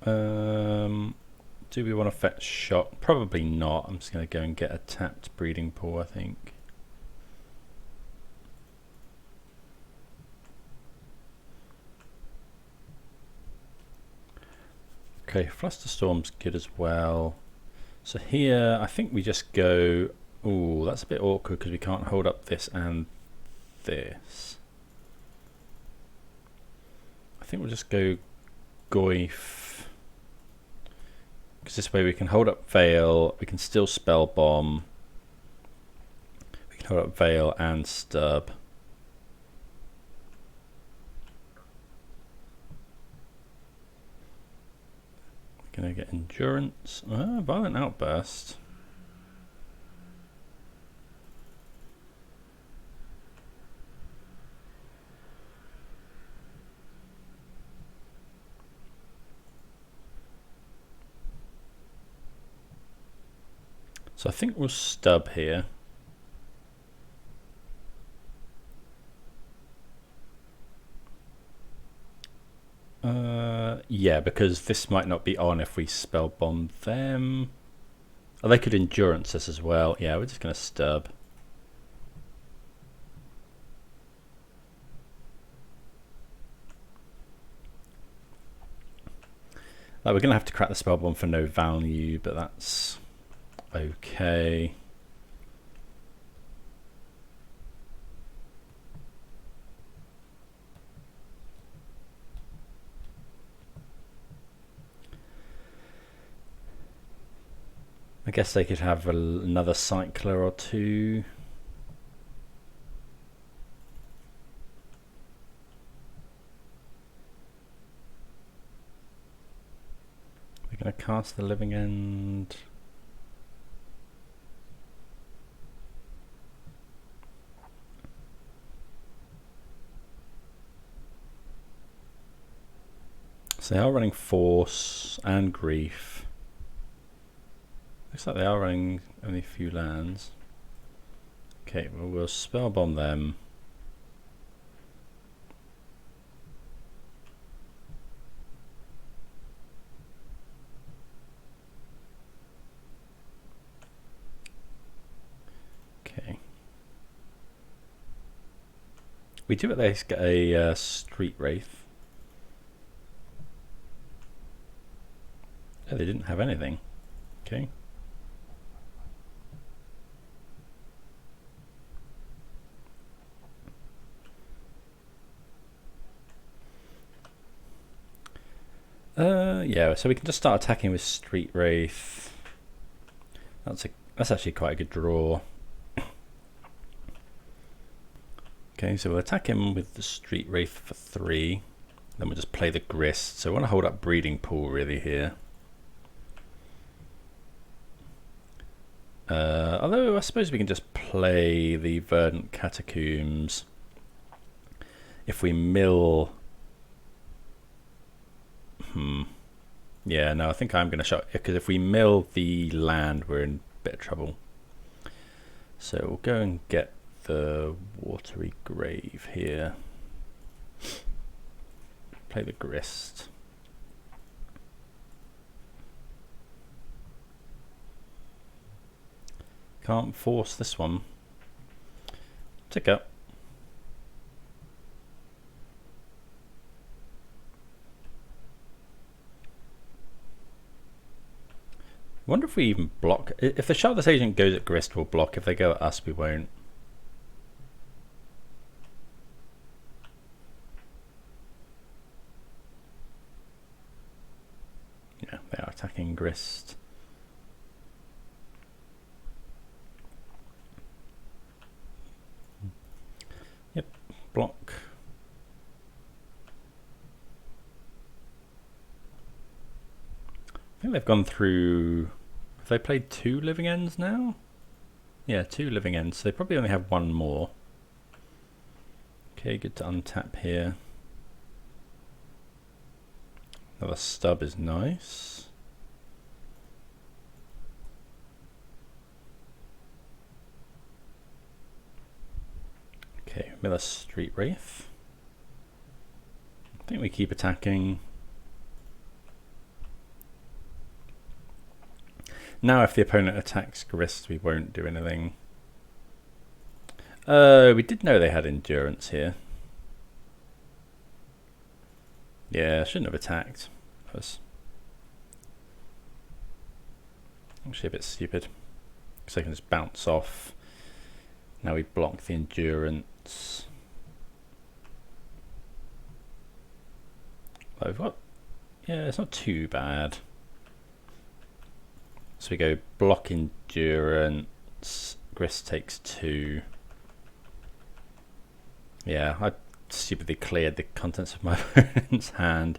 Do we want to fetch Shock? Probably not. I'm just going to go and get a tapped Breeding Pool, I think. Okay, Flusterstorm's good as well. So here, I think we just go. Ooh, that's a bit awkward because we can't hold up this and this. I think we'll just go Goyf, because this way we can hold up Veil, we can still Spell Bomb, we can hold up Veil and Stub. We're gonna get Endurance. Violent Outburst. So I think we'll Stub here. Yeah, because this might not be on if we Spell Bomb them. Oh, they could Endurance us as well. Yeah, we're just going to Stub. Like, we're going to have to crack the spell bomb for no value, but that's okay. I guess they could have another cycler or two. We're going to cast the Living End. So they are running Force and Grief. Looks like they are running only a few lands. Okay, well, we'll spell bomb them. Okay. We do at least get a Street Wraith. Oh, they didn't have anything. Okay. Yeah, so we can just start attacking with Street Wraith. That's actually quite a good draw. Okay, so we'll attack him with the Street Wraith for 3. Then we'll just play the Grist. So we want to hold up Breeding Pool really here. Although I suppose we can just play the Verdant Catacombs. If we mill... Yeah, no, I think I'm going to shot, because if we mill the land, we're in a bit of trouble. So we'll go and get the Watery Grave here. Play the Grist. Can't force this one. Tick up. Wonder if we even block. If the Shardless Agent goes at Grist, we'll block. If they go at us, we won't. Yeah, they are attacking Grist. Yep, block. I think they've gone through... Have they played 2 Living Ends now? Yeah, 2 Living Ends. So they probably only have 1 more. Okay, good to untap here. Another stub is nice. Okay, Miller Street Wraith. I think we keep attacking. Now if the opponent attacks Grist, we won't do anything. We did know they had Endurance here. Yeah, shouldn't have attacked. That was actually a bit stupid. Because they can just bounce off. Now we block the Endurance. Oh, we've got... Yeah, it's not too bad. So we go block Endurance, Grist takes 2. Yeah, I stupidly cleared the contents of my opponent's hand.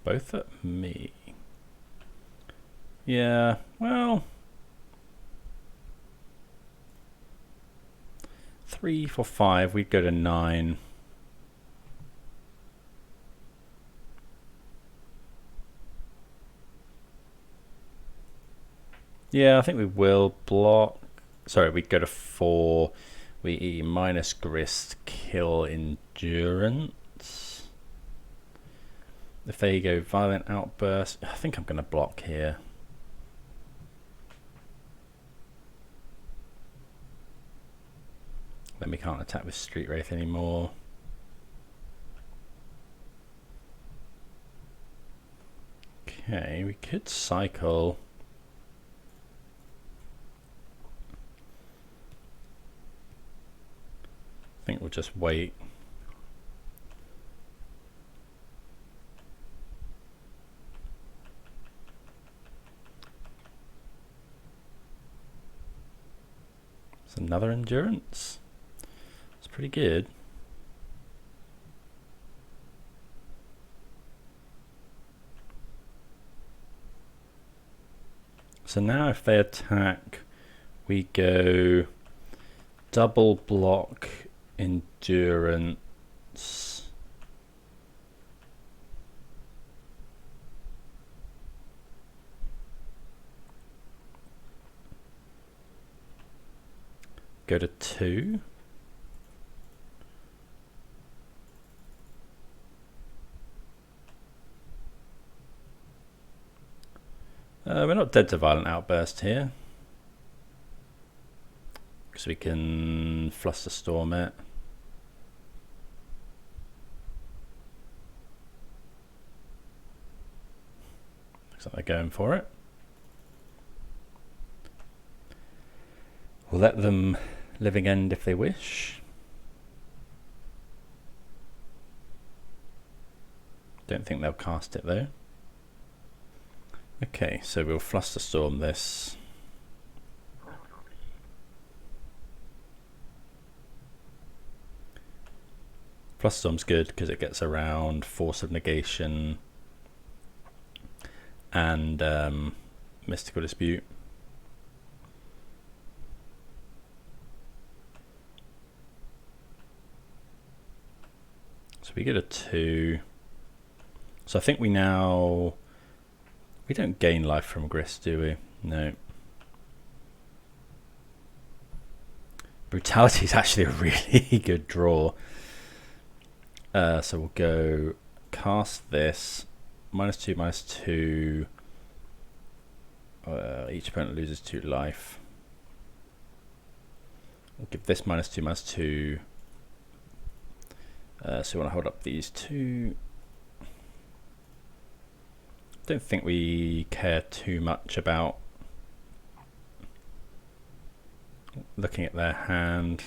Both at me. Yeah, well... 3 for 5, we'd go to 9. Yeah, I think we will block. Sorry, we'd go to 4. We minus Grist, kill Endurance. If they go Violent Outburst, I think I'm going to block here. Then we can't attack with Street Wraith anymore. Okay, we could cycle. I think we'll just wait. It's another endurance. It's pretty good. So now if they attack, we go double block endurance. Go to 2. We're not dead to Violent Outburst here, because we can Flusterstorm it. Looks like they're going for it. We'll let them Living End if they wish. Don't think they'll cast it though. Okay, so we'll Flusterstorm this. Flusterstorm's good because it gets around Force of Negation and Mystical Dispute. So we get a 2. So I think we now... We don't gain life from Grist, do we? No. Brutality is actually a really good draw. So we'll go cast this. -2, -2. Each opponent loses 2 life. We'll give this -2, -2. So we want to hold up these 2. Don't think we care too much about looking at their hand.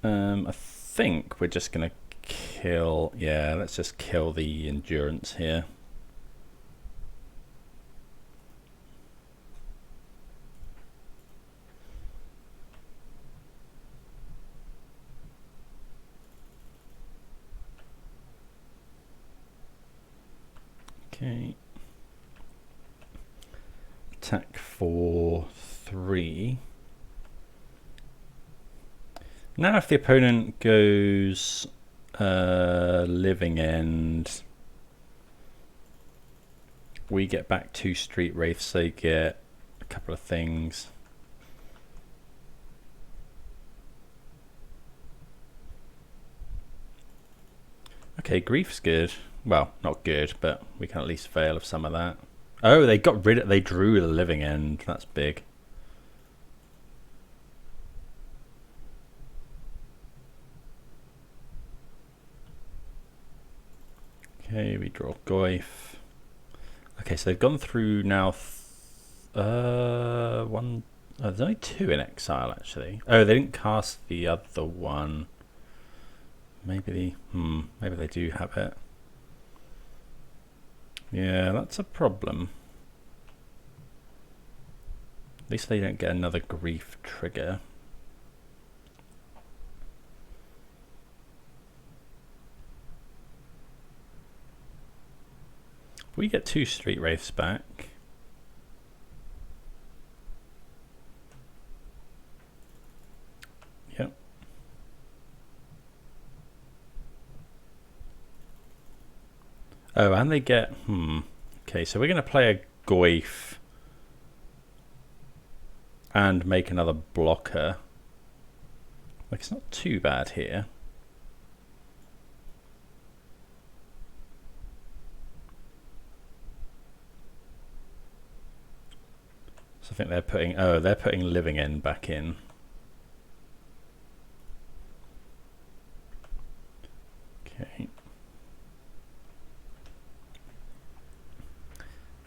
I think we're just going to kill... Yeah, let's just kill the endurance here. Okay. Attack for 3. Now if the opponent goes Living End, we get back 2 Street Wraiths, they get a couple of things. Okay, Grief's good. Well, not good, but we can at least fail of some of that. Oh, they got rid of... They drew the Living End. That's big. Okay, we draw Goyf. Okay, so they've gone through now... one... Oh, there's only 2 in exile, actually. Oh, they didn't cast the other one. Maybe maybe they do have it. Yeah, that's a problem. At least they don't get another Grief trigger. We get 2 Street Wraiths back. Yep. Oh, and they get... Okay, so we're going to play a Goyf and make another blocker. Like, it's not too bad here. So I think they're putting... Oh, they're putting Living End back in.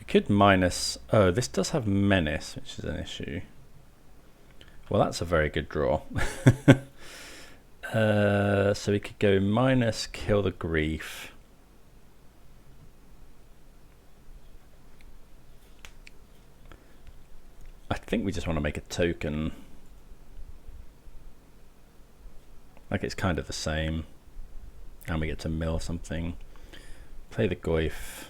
could minus... Oh, this does have menace, which is an issue. Well, that's a very good draw. So we could go minus, kill the grief. I think we just want to make a token. Like it's kind of the same. And we get to mill something. Play the goif.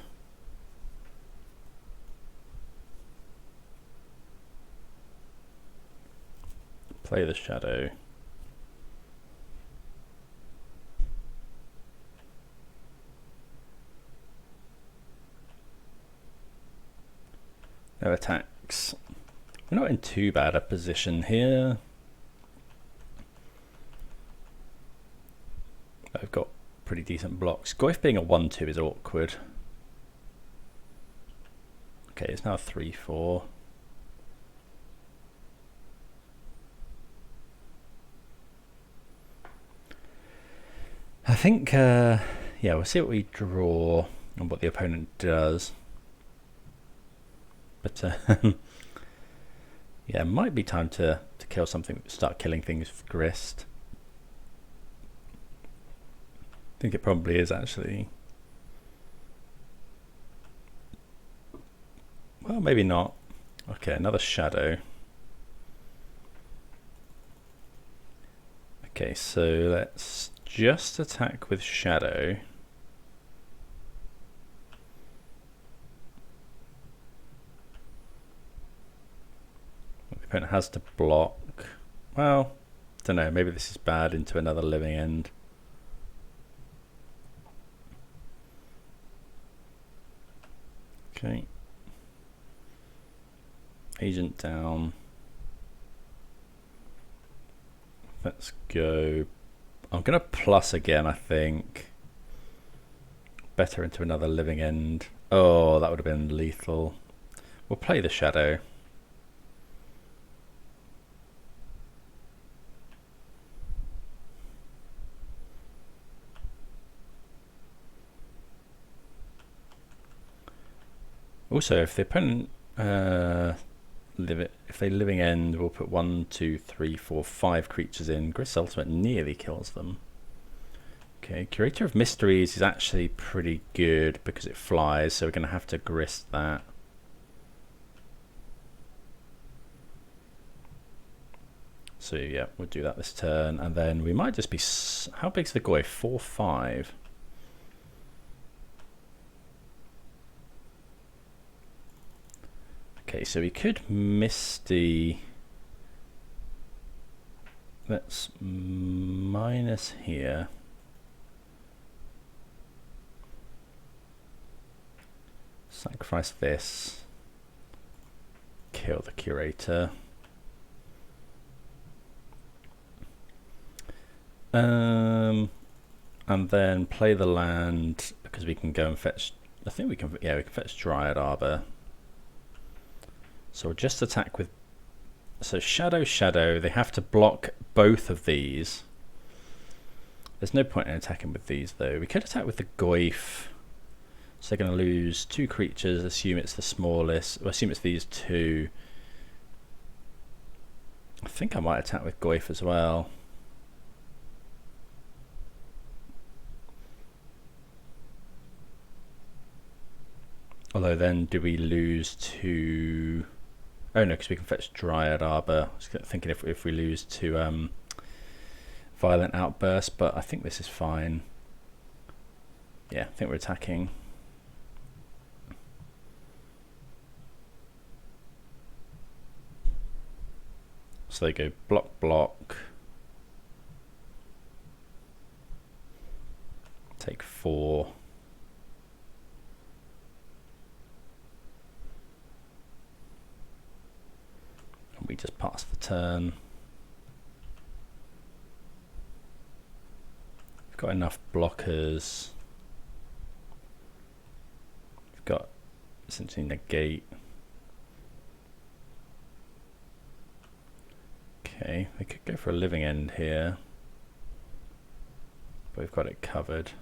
Play the shadow. No attacks. We're not in too bad a position here. I've got pretty decent blocks. Goif being a 1-2 is awkward. Okay, it's now 3-4. I think, yeah, we'll see what we draw and what the opponent does. But yeah, it might be time to kill something, start killing things with Grist. I think it probably is actually. Well, maybe not. Okay, another shadow. Okay, so let's just attack with shadow. The opponent has to block. Well, don't know, maybe this is bad into another living end. Okay. Agent down. Let's go. I'm going to plus again, I think. Better into another living end. Oh, that would have been lethal. We'll play the shadow. Also, if the opponent if they living end, we'll put 1, 2, 3, 4, 5 creatures in. Grist's Ultimate nearly kills them. Okay, Curator of Mysteries is actually pretty good because it flies, so we're going to have to Grist that. So yeah, we'll do that this turn, and then we might just be... How big's the Goy? 4, 5. Okay, so we could Misty. Let's minus here. Sacrifice this. Kill the Curator. And then play the land because we can go and fetch. I think we can. Yeah, we can fetch Dryad Arbor. So we'll just attack with. So shadow, shadow. They have to block both of these. There's no point in attacking with these though. We could attack with the Goif. So they're going to lose 2 creatures. Assume it's the smallest. Well, assume it's these 2. I think I might attack with Goif as well. Although then, do we lose to... Oh no, because we can fetch Dryad Arbor. I was thinking if we lose to Violent Outburst, but I think this is fine. Yeah, I think we're attacking. So they go block, block. Take 4. We just pass the turn. We've got enough blockers. We've got essentially negate. Okay, we could go for a living end here, but we've got it covered.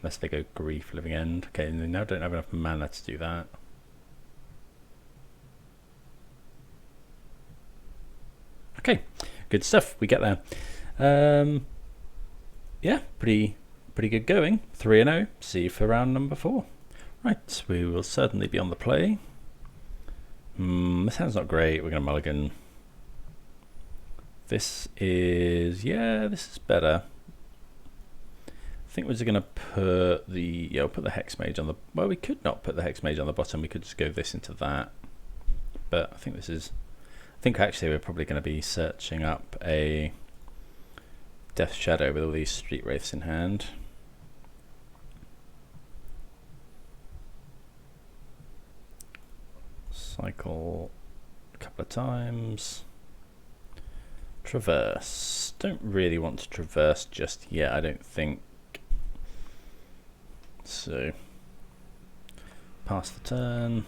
Unless they go Grief, Living End. Okay, and they now don't have enough mana to do that. Okay, good stuff. We get there. Yeah, pretty good going. 3-0. See you for round number 4. Right, we will certainly be on the play. This hand's not great. We're going to mulligan. This is... yeah, this is better. I think we're just going to put the... yeah, we'll put the Hex Mage on the... well, we could not put the Hex Mage on the bottom. We could just go this into that. But I think this is... I think actually we're probably going to be searching up a Death Shadow with all these Street Wraiths in hand. Cycle a couple of times. Traverse. Don't really want to traverse just yet, I don't think. So, pass the turn.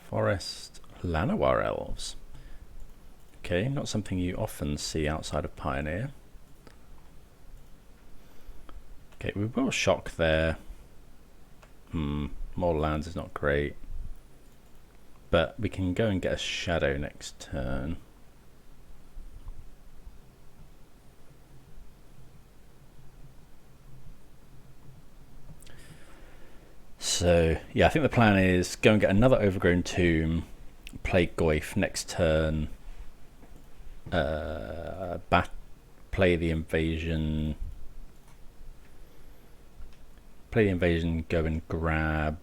Forest, Llanowar Elves. Okay, not something you often see outside of Pioneer. Okay, we will shock there. More lands is not great. But we can go and get a shadow next turn. So, yeah, I think the plan is go and get another Overgrown Tomb, play Goyf next turn, play the Invasion, go and grab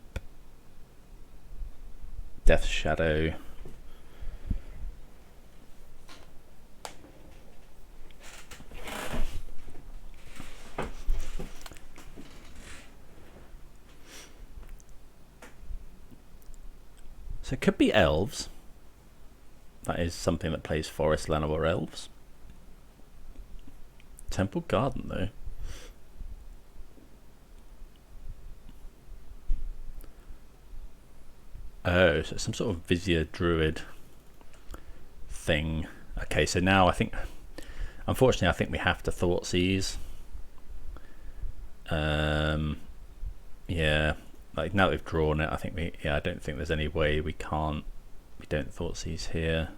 Death Shadow. So it could be Elves. That is something that plays Forest, Llanowar Elves. Temple Garden though. Oh, so some sort of Vizier Druid thing. Okay, so now I think, unfortunately, I think we have to Thoughtseize. Yeah, like now that we've drawn it, I think I don't think there's any way we don't Thoughtseize here.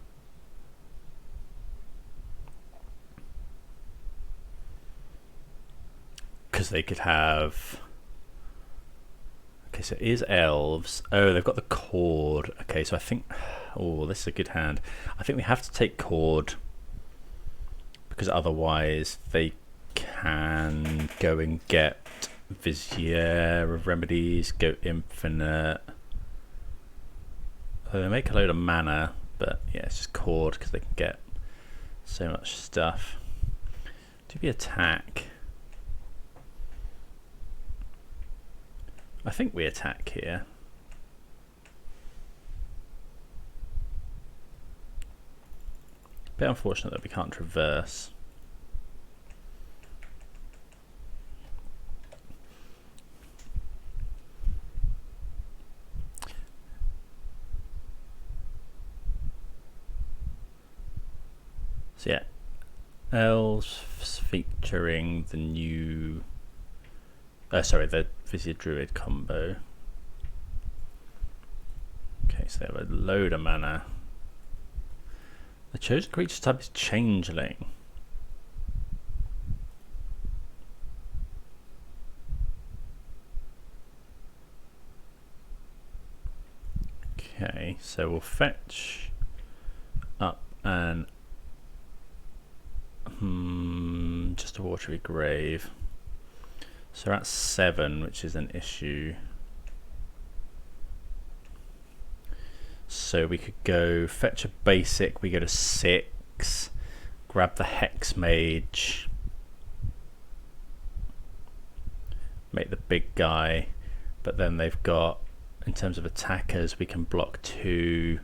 Because they could have... okay, so it is Elves. Oh, they've got the Cord. Okay, so I think... oh, this is a good hand. I think we have to take Cord. Because otherwise they can go and get Vizier of Remedies, go Infinite. So they make a load of mana, but yeah, it's just Cord because they can get so much stuff. Do we attack? I think we attack here. Bit unfortunate that we can't traverse. So yeah, Elves featuring the new... the Vizier Druid combo. Okay, so they have a load of mana. The chosen creature type is Changeling. Okay, so we'll fetch up and just a Watery Grave. So that's 7, which is an issue. So we could go fetch a basic, we go to 6, grab the Hex Mage, make the big guy, but then they've got, in terms of attackers, we can block 2.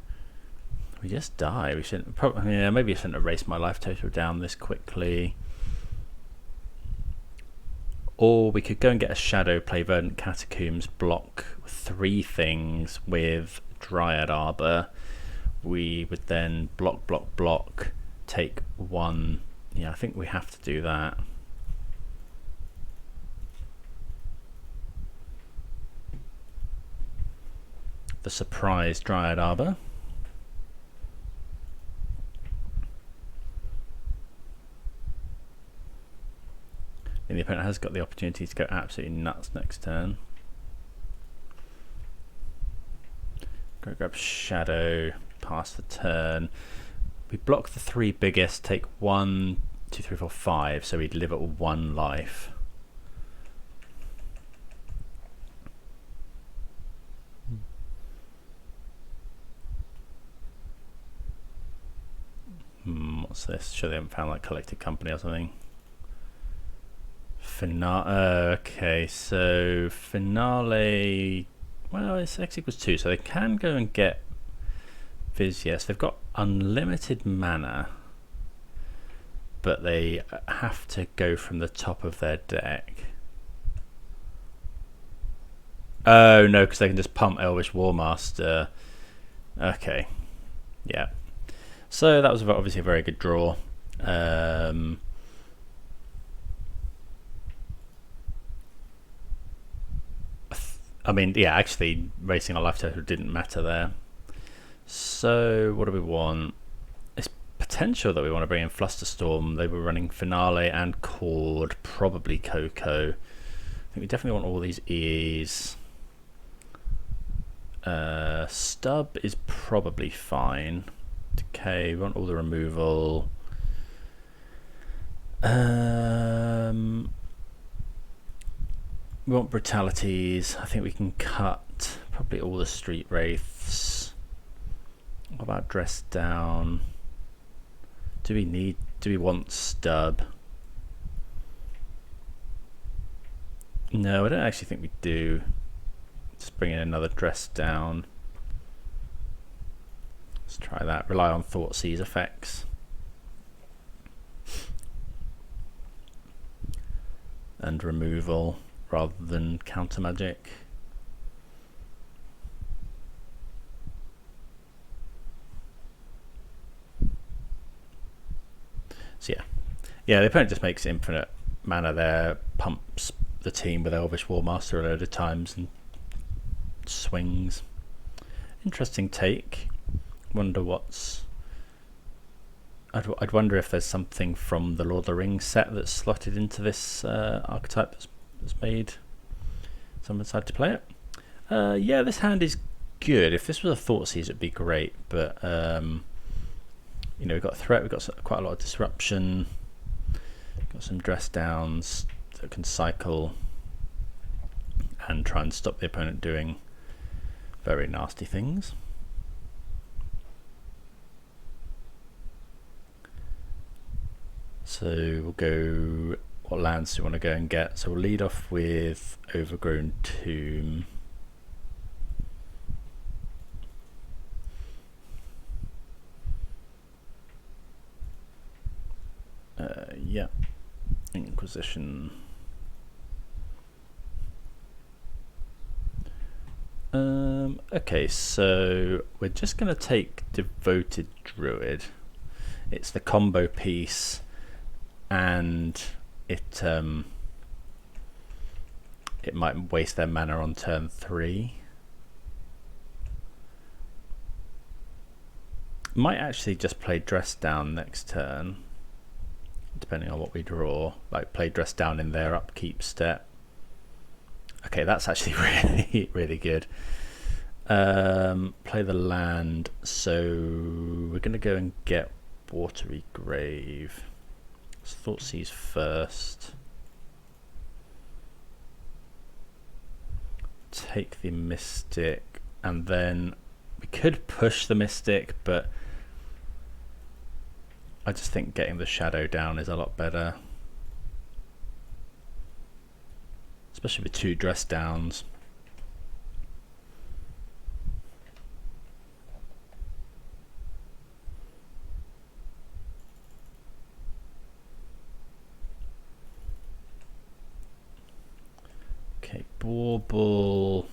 We just die. We shouldn't, probably, yeah, maybe I shouldn't erase my life total down this quickly. Or we could go and get a shadow, play Verdant Catacombs, block 3 things with Dryad Arbor. We would then block, take 1. Yeah, I think we have to do that. the surprise Dryad Arbor. And the opponent has got the opportunity to go absolutely nuts next turn. Go grab Shadow, pass the turn. We block the 3 biggest, take 1, 2, 3, 4, 5, so we'd live at 1 life. What's this? Sure they haven't found like Collected Company or something. Okay, so Finale, well, it's X equals 2, so they can go and get Vizier. So they've got unlimited mana, but they have to go from the top of their deck. Oh no, because they can just pump Elvish Warmaster. Okay, yeah. So that was obviously a very good draw. I mean, yeah, actually, racing our life total didn't matter there. So, what do we want? It's potential that we want to bring in Flusterstorm. They were running Finale and Cord, probably Coco. I think we definitely want all these E's. Stub is probably fine. Decay, we want all the removal. We want brutalities. I think we can cut probably all the street wraiths. What about dress down? Do we want stub? No, I don't actually think we do. Just bring in another dress down. Let's try that. Rely on Thoughtseize effects. And removal rather than counter magic. So yeah, the opponent just makes infinite mana there, pumps the team with Elvish Warmaster a load of times and swings. Interesting take. Wonder what's... I'd wonder if there's something from the Lord of the Rings set that's slotted into this archetype that's made someone decide to play it. Yeah, this hand is good. If this was a Thoughtseize, it'd be great, but you know, we've got a threat, we've got quite a lot of disruption, got some dress downs that can cycle and try and stop the opponent doing very nasty things. So we'll go, what lands do we want to go and get? So we'll lead off with Overgrown Tomb. Yeah, Inquisition. Okay, so we're just going to take Devoted Druid. It's the combo piece, and it might waste their mana on turn 3. Might actually just play Dress Down next turn, depending on what we draw. Like play Dress Down in their upkeep step. Okay, that's actually really, really good. Play the land, so we're going to go and get Watery Grave. So Thoughtseize first. Take the Mystic, and then we could push the Mystic, but I just think getting the Shadow down is a lot better. Especially with 2 dress downs. Okay, Bauble.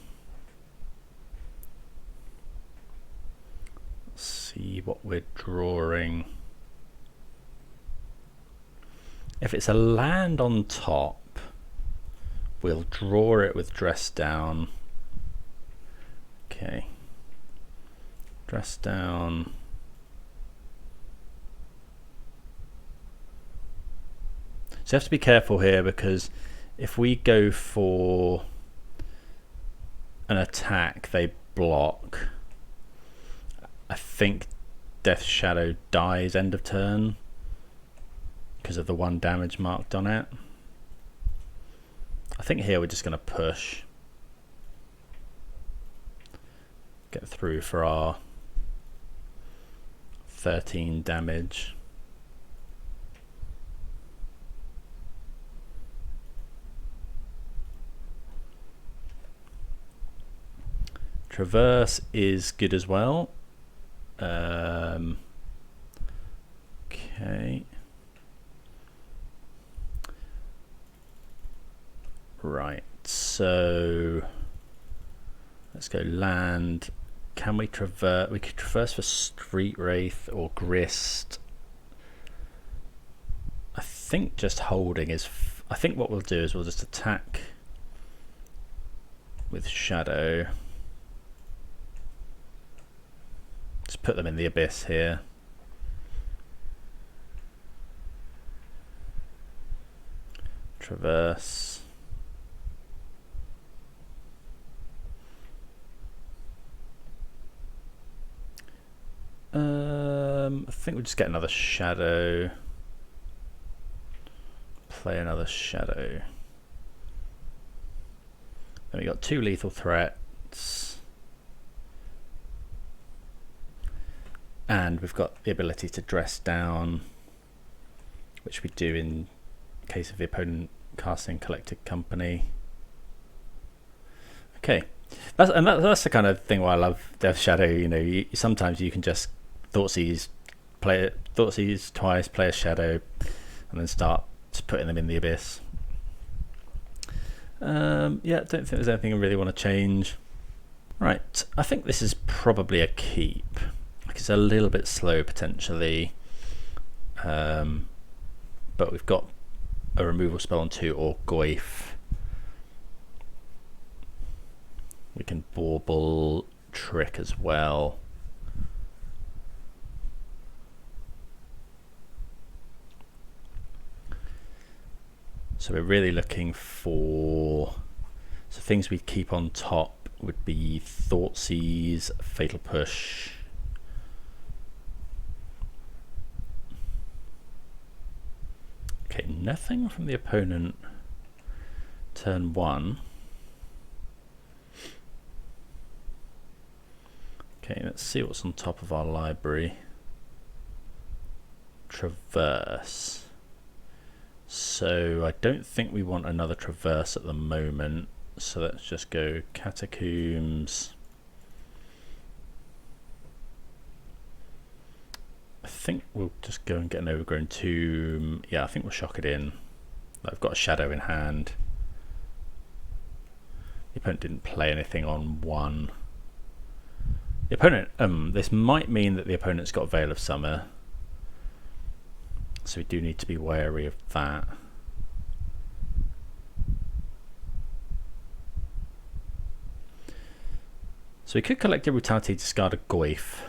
Let's see what we're drawing. If it's a land on top, we'll draw it with Dress Down. Okay. Dress down. So you have to be careful here, because if we go for an attack, they block. I think Death Shadow dies end of turn because of the 1 damage marked on it. I think here we're just going to push. Get through for our 13 damage. Traverse is good as well. Okay. Right, so let's go land. Can we traverse? We could traverse for Street Wraith or Grist. I think just holding is... I think what we'll do is we'll just attack with Shadow. Just put them in the abyss here. Traverse. I think we'll just get another Shadow. Play another Shadow. Then we got 2 lethal threats. And we've got the ability to dress down, which we do in case of the opponent casting Collected Company. Okay, that's the kind of thing why I love Death Shadow. You know, sometimes you can just Thoughtseize twice, play a Shadow, and then start just putting them in the abyss. Yeah, I don't think there's anything I really want to change. Right, I think this is probably a keep. Like, it's a little bit slow potentially, but we've got a removal spell on 2 or Goif. We can Bauble Trick as well. So we're really looking for... So things we keep on top would be Thoughtseize, Fatal Push. Okay, nothing from the opponent turn 1. Okay, let's see what's on top of our library. Traverse. So I don't think we want another Traverse at the moment. So let's just go Catacombs. I think we'll just go and get an Overgrown Tomb. Yeah, I think we'll shock it in. I've got a Shadow in hand. The opponent didn't play anything on 1. The opponent, this might mean that the opponent's got Veil of Summer. So we do need to be wary of that. So we could Collective Brutality, discard a Goif,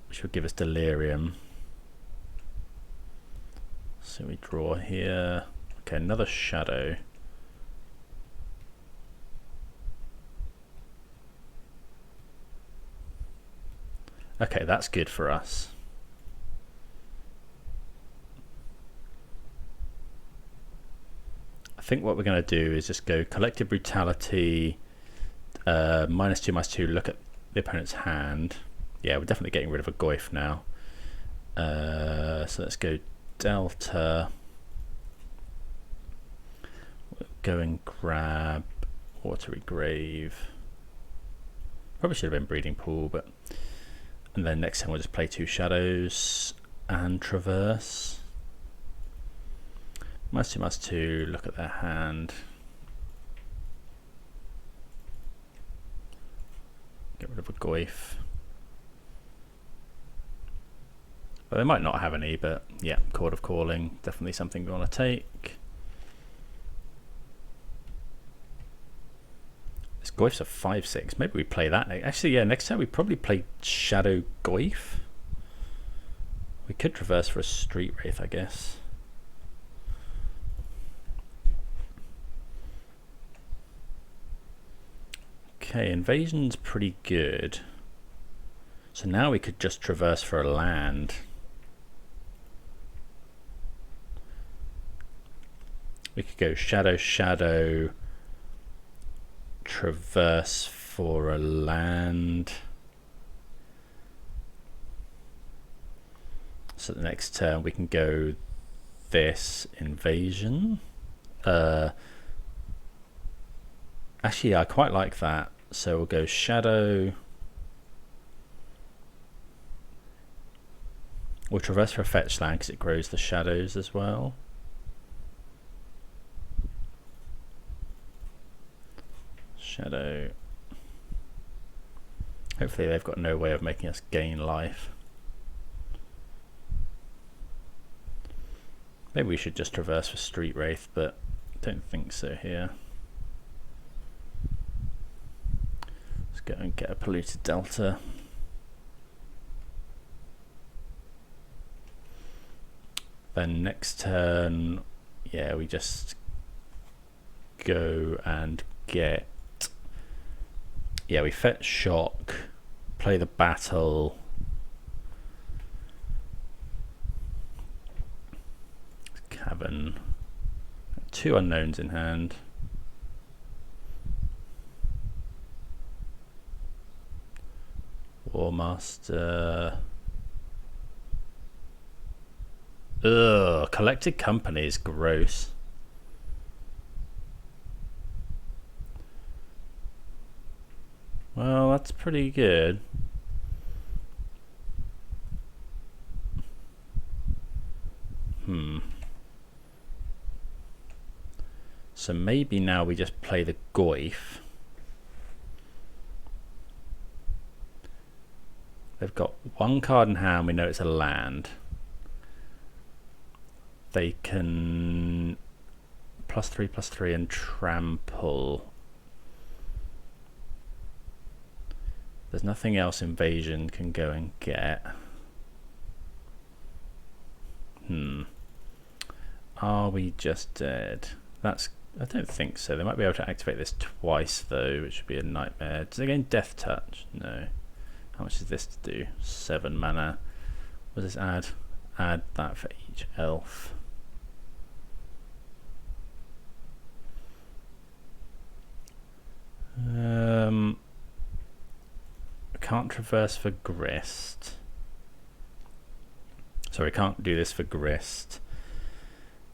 which would give us Delirium. So we draw here. Okay, another Shadow. Okay, that's good for us. I think what we're going to do is just go Collective Brutality, -2/2, look at the opponent's hand. Yeah, we're definitely getting rid of a Goif now. So let's go Delta. We'll go and grab Watery Grave. Probably should have been Breeding Pool, but... And then next time we'll just play 2 Shadows and Traverse. -2/2, look at their hand. Get rid of a Goif. But they might not have any, but yeah, Chord of Calling, definitely something we want to take. Let's Goyf's a 5/6. Maybe we play that. Actually, yeah, next time we probably play Shadow Goyf. We could traverse for a Street Wraith, I guess. Okay, Invasion's pretty good. So now we could just traverse for a land. We could go Shadow, Shadow, traverse for a land. So the next turn we can go this Invasion. Actually, I quite like that. So we'll go Shadow. We'll traverse for a fetch land because it grows the shadows as well. Shadow. Hopefully they've got no way of making us gain life. Maybe we should just traverse for Street Wraith, but I don't think so here. Let's go and get a polluted delta. Then next turn, yeah, we just go and get, yeah, we fetch shock, play the battle. Cavern. 2 unknowns in hand. Warmaster. Ugh, collected company is gross. Well, that's pretty good. So maybe now we just play the Goyf. They've got 1 card in hand, we know it's a land. They can +3/+3 and trample. There's nothing else Invasion can go and get. Are we just dead? I don't think so. They might be able to activate this twice though, which would be a nightmare. Does it gain Death Touch? No. How much is this to do? 7 mana. What does this add? Add that for each elf. I can't traverse for Grist. Sorry, can't do this for Grist.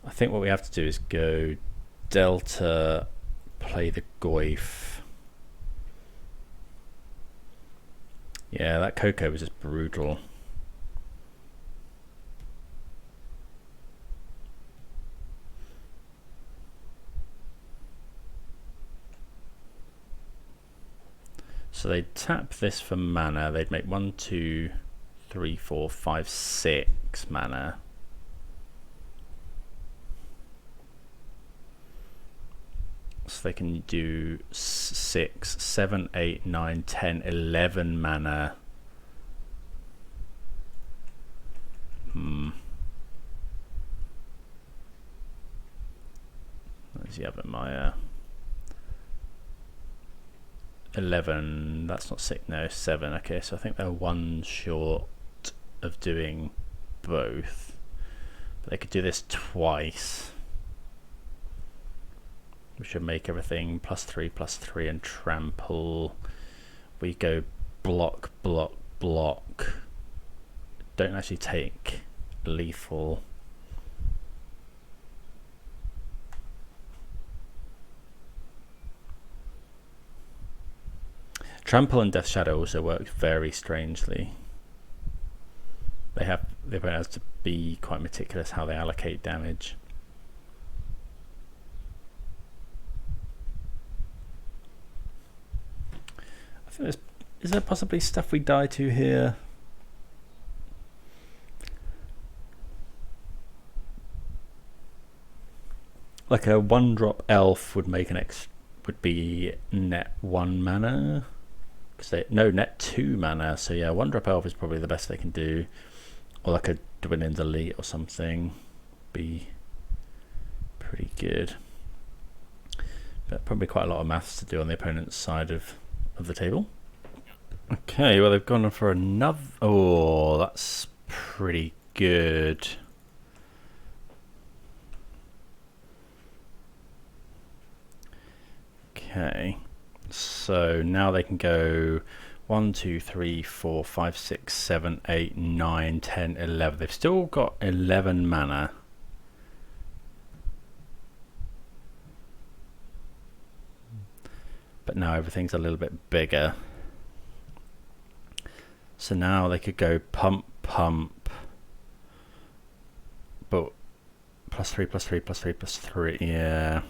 I think what we have to do is go Delta, play the Goyf. Yeah, that Coco was just brutal. So they'd tap this for mana. They'd make 1, 2, 3, 4, 5, 6 mana. So they can do 6, 7, 8, 9, 10, 11 mana. Where's the other Maya? 11, that's not 6, no, 7. Okay, so I think they're 1 short of doing both. But they could do this twice, which would make everything +3/+3 and trample. We go block, block, block. Don't actually take lethal. Trample and Death Shadow also work very strangely. They have to be quite meticulous how they allocate damage. I think is there possibly stuff we die to here? Like a 1-drop elf would would be net 1 mana. No, net 2 mana. So yeah, 1-drop elf is probably the best they can do. Or like a Dwindling Delete or something. Be pretty good. But probably quite a lot of maths to do on the opponent's side of the table. Okay, well they've gone for another... Oh, that's pretty good. Okay, so now they can go 1, 2, 3, 4, 5, 6, 7, 8, 9, 10, 11. They've still got 11 mana. But now everything's a little bit bigger. So now they could go pump, but +3, +3, +3, +3, yeah.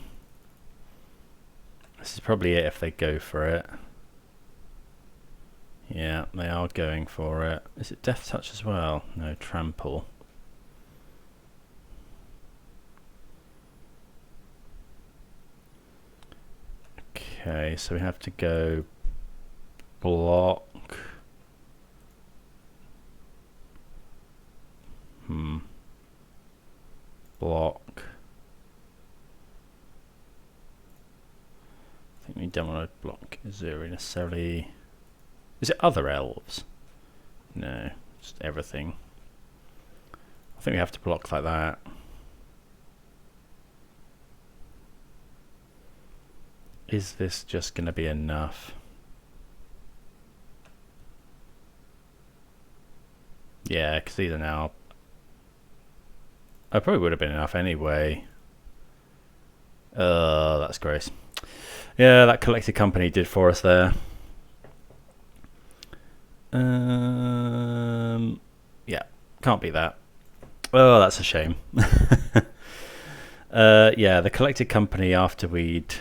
This is probably it if they go for it. Yeah, they are going for it. Is it Death Touch as well? No, Trample. Okay, so we have to go block. Block. I think we don't want to block Vizier necessarily. Is it other elves? No, just everything. I think we have to block like that. Is this just going to be enough? Yeah, because these are now... I probably would have been enough anyway. That's gross. Yeah, that Collected Company did for us there. Yeah, can't beat that. Oh, that's a shame. Yeah, the Collected Company after we'd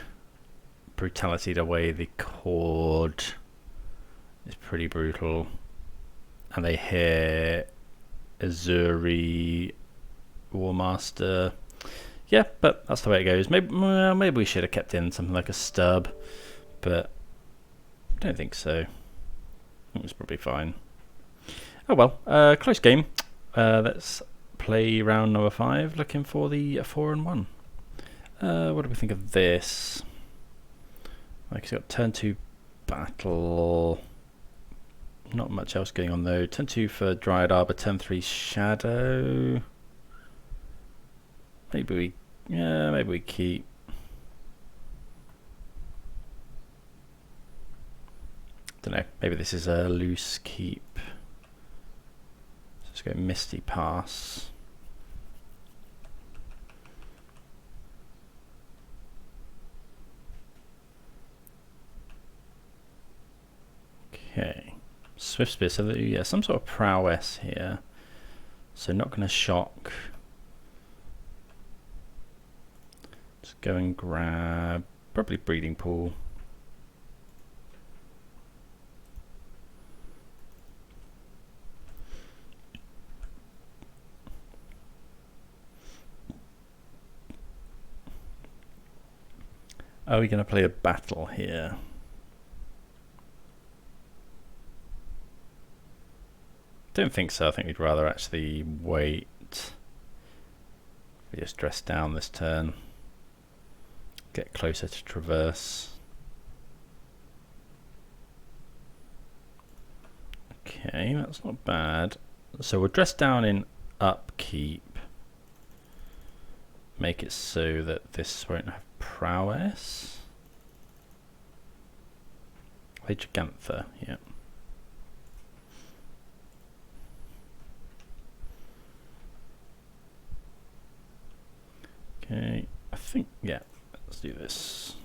brutality'd away the cord is pretty brutal. And they hit Azuri, Warmaster. Yeah, but that's the way it goes. Maybe we should have kept in something like a stub, but I don't think so. It was probably fine. Oh well, close game. Let's play round number 5, looking for the 4-1. What do we think of this? Like, it's got turn 2 battle. Not much else going on though. Turn 2 for Dryad Arbor, turn 3 Shadow. Maybe we keep. Don't know. Maybe this is a loose keep. Let's go Misty Pass. Okay. Swift Spear, so yeah, some sort of prowess here. So not going to shock. Just go and grab probably Breeding Pool. Are we going to play a battle here? Don't think so. I think we'd rather actually wait. We just dress down this turn. Get closer to Traverse. Okay, that's not bad. So we'll dress down in Upkeep. Make it so that this won't have prowess. Play Gigantha, yeah. Okay, I think, yeah, let's do this.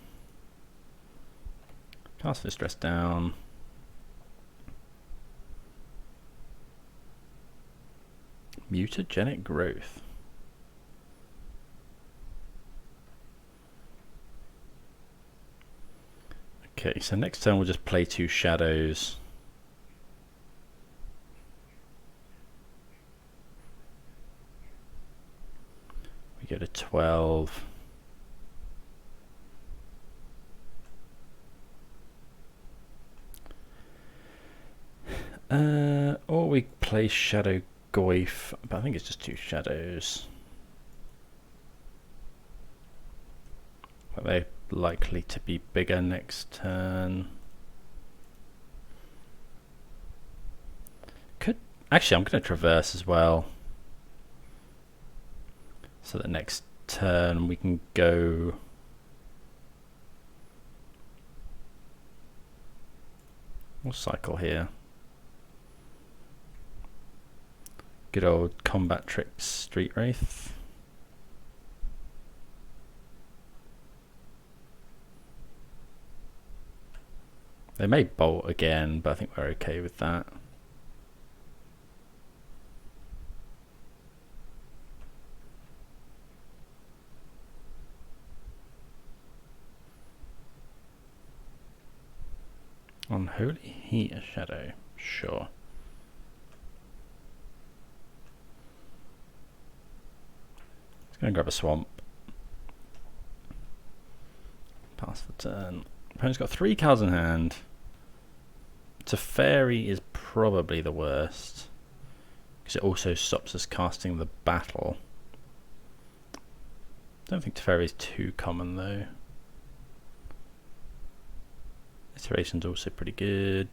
Cast this dress down. Mutagenic Growth. Okay, so next turn we'll just play 2 shadows. We go to 12. Or we play Shadow Goyf, but I think it's just 2 shadows. But they're likely to be bigger next turn. Actually, I'm going to traverse as well. So that next turn we can go... We'll cycle here. Good old Combat Tricks Street Wraith. They may bolt again, but I think we're okay with that. Unholy Heat Shadow, sure. Let's go and grab a swamp. Pass the turn. Opponent's got 3 cards in hand. Teferi is probably the worst, because it also stops us casting the battle. Don't think Teferi is too common though. Iteration's also pretty good.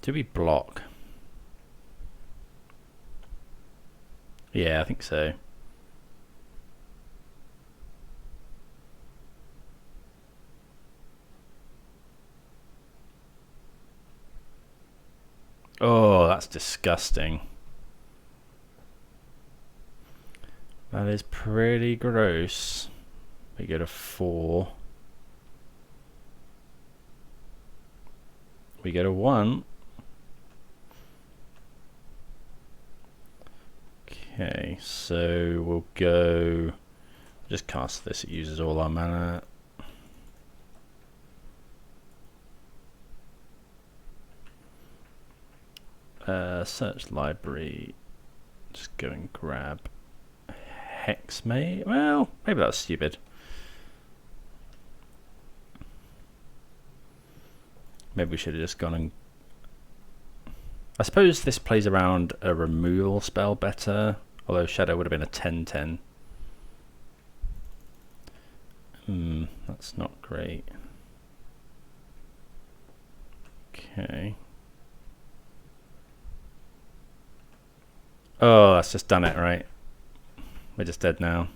Do we block? Yeah, I think so. Oh, that's disgusting. That is pretty gross. We go to 4. We go to 1. Okay, so we'll go... Just cast this, it uses all our mana. Search library. Just go and grab Hex May. Well, maybe that's stupid. Maybe we should have just gone and... I suppose this plays around a removal spell better, although Shadow would have been a 10/10. That's not great. Okay. Oh, that's just done it, right? We're just dead now.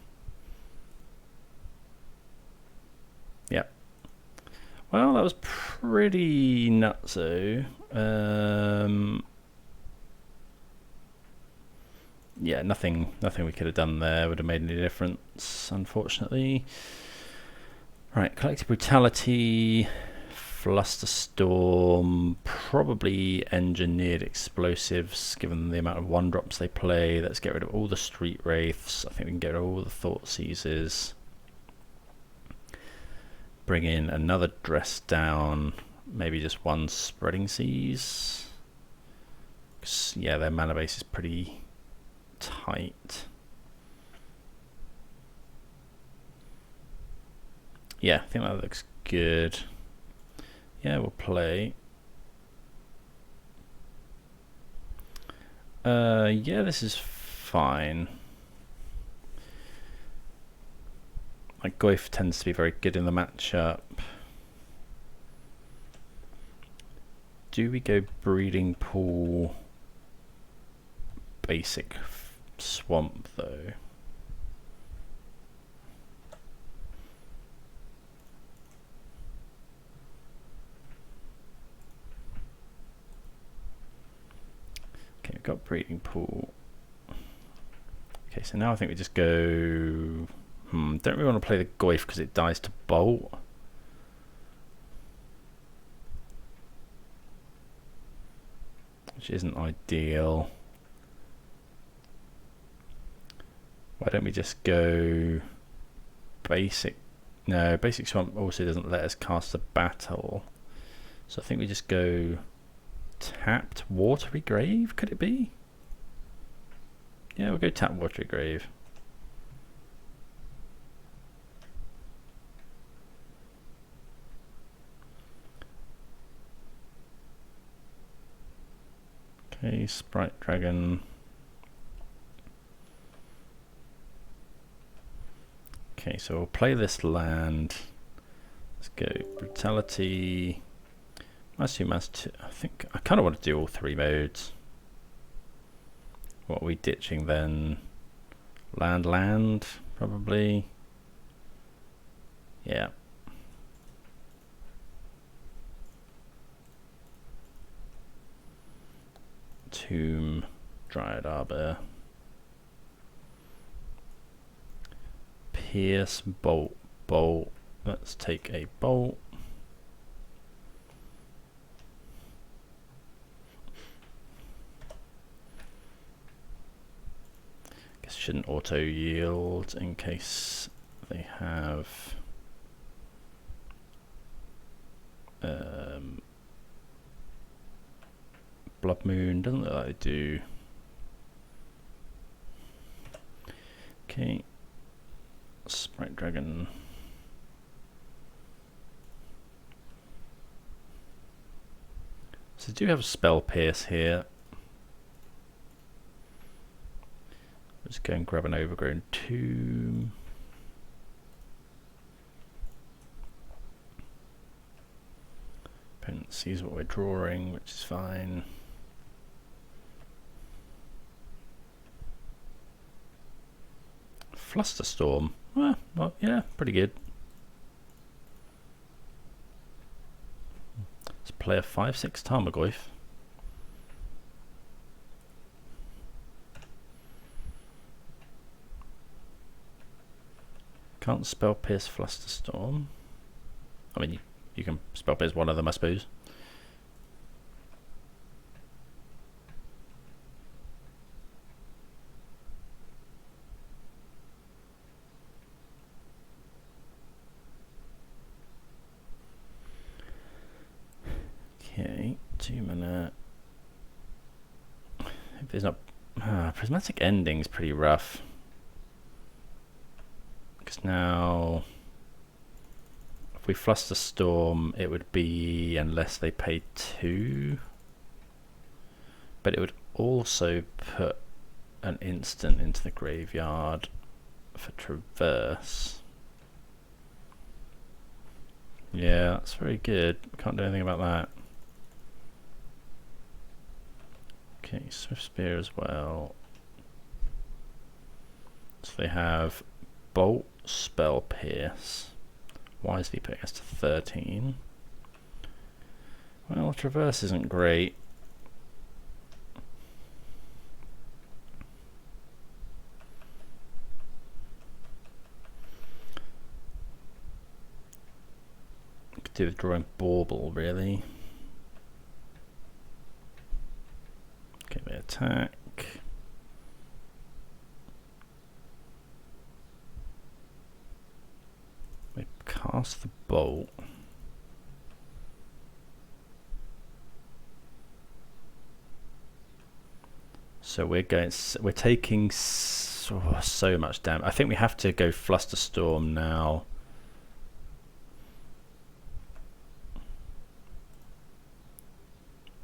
Yep. Well, that was pretty nutso. Yeah, nothing we could have done there would have made any difference, unfortunately. Right, Collective Brutality, Flusterstorm, probably Engineered Explosives, given the amount of 1-drops they play. Let's get rid of all the Street Wraiths. I think we can get rid of all the Thought Seizes. Bring in another Dress Down, maybe just 1 Spreading Seas. Yeah, their mana base is pretty tight. Yeah, I think that looks good. Yeah, we'll play. Yeah, this is fine. Like Goyf tends to be very good in the matchup. Do we go Breeding Pool basic swamp though? Okay, we've got Breeding Pool. Okay, so now I think we just go... don't we want to play the Goyf because it dies to Bolt? Which isn't ideal. Why don't we just go basic? No, basic swamp also doesn't let us cast a battle. So I think we just go tapped Watery Grave, could it be? Yeah, we'll go tap Watery Grave. Okay, Sprite Dragon. Okay, so we'll play this land. Let's go Brutality. I think I kind of want to do all 3 modes. What are we ditching then? Land, probably. Yeah. Tomb, Dryad Arbor. Pierce, Bolt. Let's take a Bolt. Guess shouldn't auto yield in case they have Blood Moon. Doesn't look like they do. Okay. Sprite Dragon. So do have a Spell Pierce here. Let's go and grab an Overgrown Tomb. Opponent sees what we're drawing, which is fine. Flusterstorm. Well, yeah, pretty good. Let's play a 5/6 Tarmogoyf. Can't Spell Pierce Flusterstorm. I mean, you can Spell Pierce one of them, I suppose. Okay, 2 mana. If there's not Prismatic Ending's pretty rough. Because now if we Flusterstorm, it would be unless they pay 2. But it would also put an instant into the graveyard for Traverse. Yeah, that's very good. Can't do anything about that. Okay, Swift Spear as well. So they have Bolt, Spell Pierce. Wisely putting us to 13. Well, Traverse isn't great. Could do with drawing Bauble, really. Okay, they attack. We cast the Bolt. So we're taking so much damage. I think we have to go Flusterstorm now.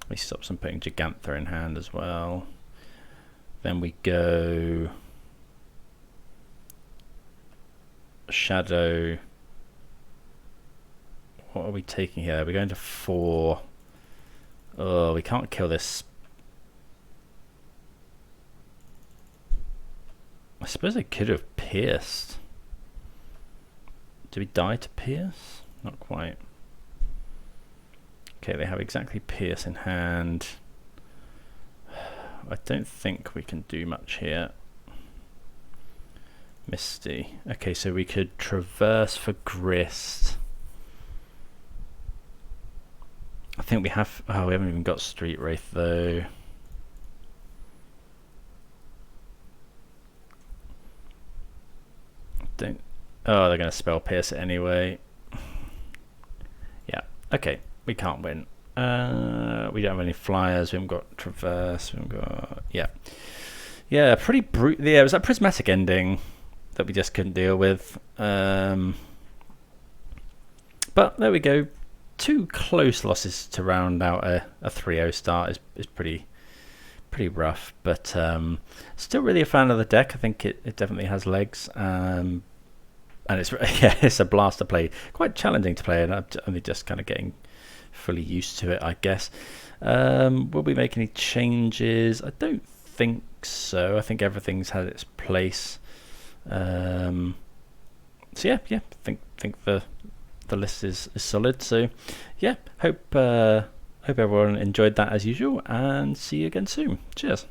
We stop some putting Gigantha in hand as well. Then we go Shadow. What are we taking here? We're going to 4. Oh, we can't kill this. I suppose I could have pierced. Did we die to pierce? Not quite. Okay, they have exactly pierce in hand. I don't think we can do much here. Misty. Okay, so we could Traverse for Grist. I think we have... Oh, we haven't even got Street Wraith though. Don't... Oh, they're going to Spell Pierce it anyway. Yeah, okay. We can't win. We don't have any flyers. We haven't got Traverse. We haven't got... Yeah. Yeah, pretty brutal. Yeah, it was that prismatic ending that we just couldn't deal with. But there we go. 2 close losses to round out a 3-0 start is pretty rough. But still really a fan of the deck. I think it definitely has legs. And it's it's a blast to play. Quite challenging to play, and I'm only just kind of getting fully used to it, I guess. Will we make any changes? I don't think so. I think everything's had its place. So yeah, think the list is solid. So yeah, hope everyone enjoyed that as usual, and see you again soon. Cheers.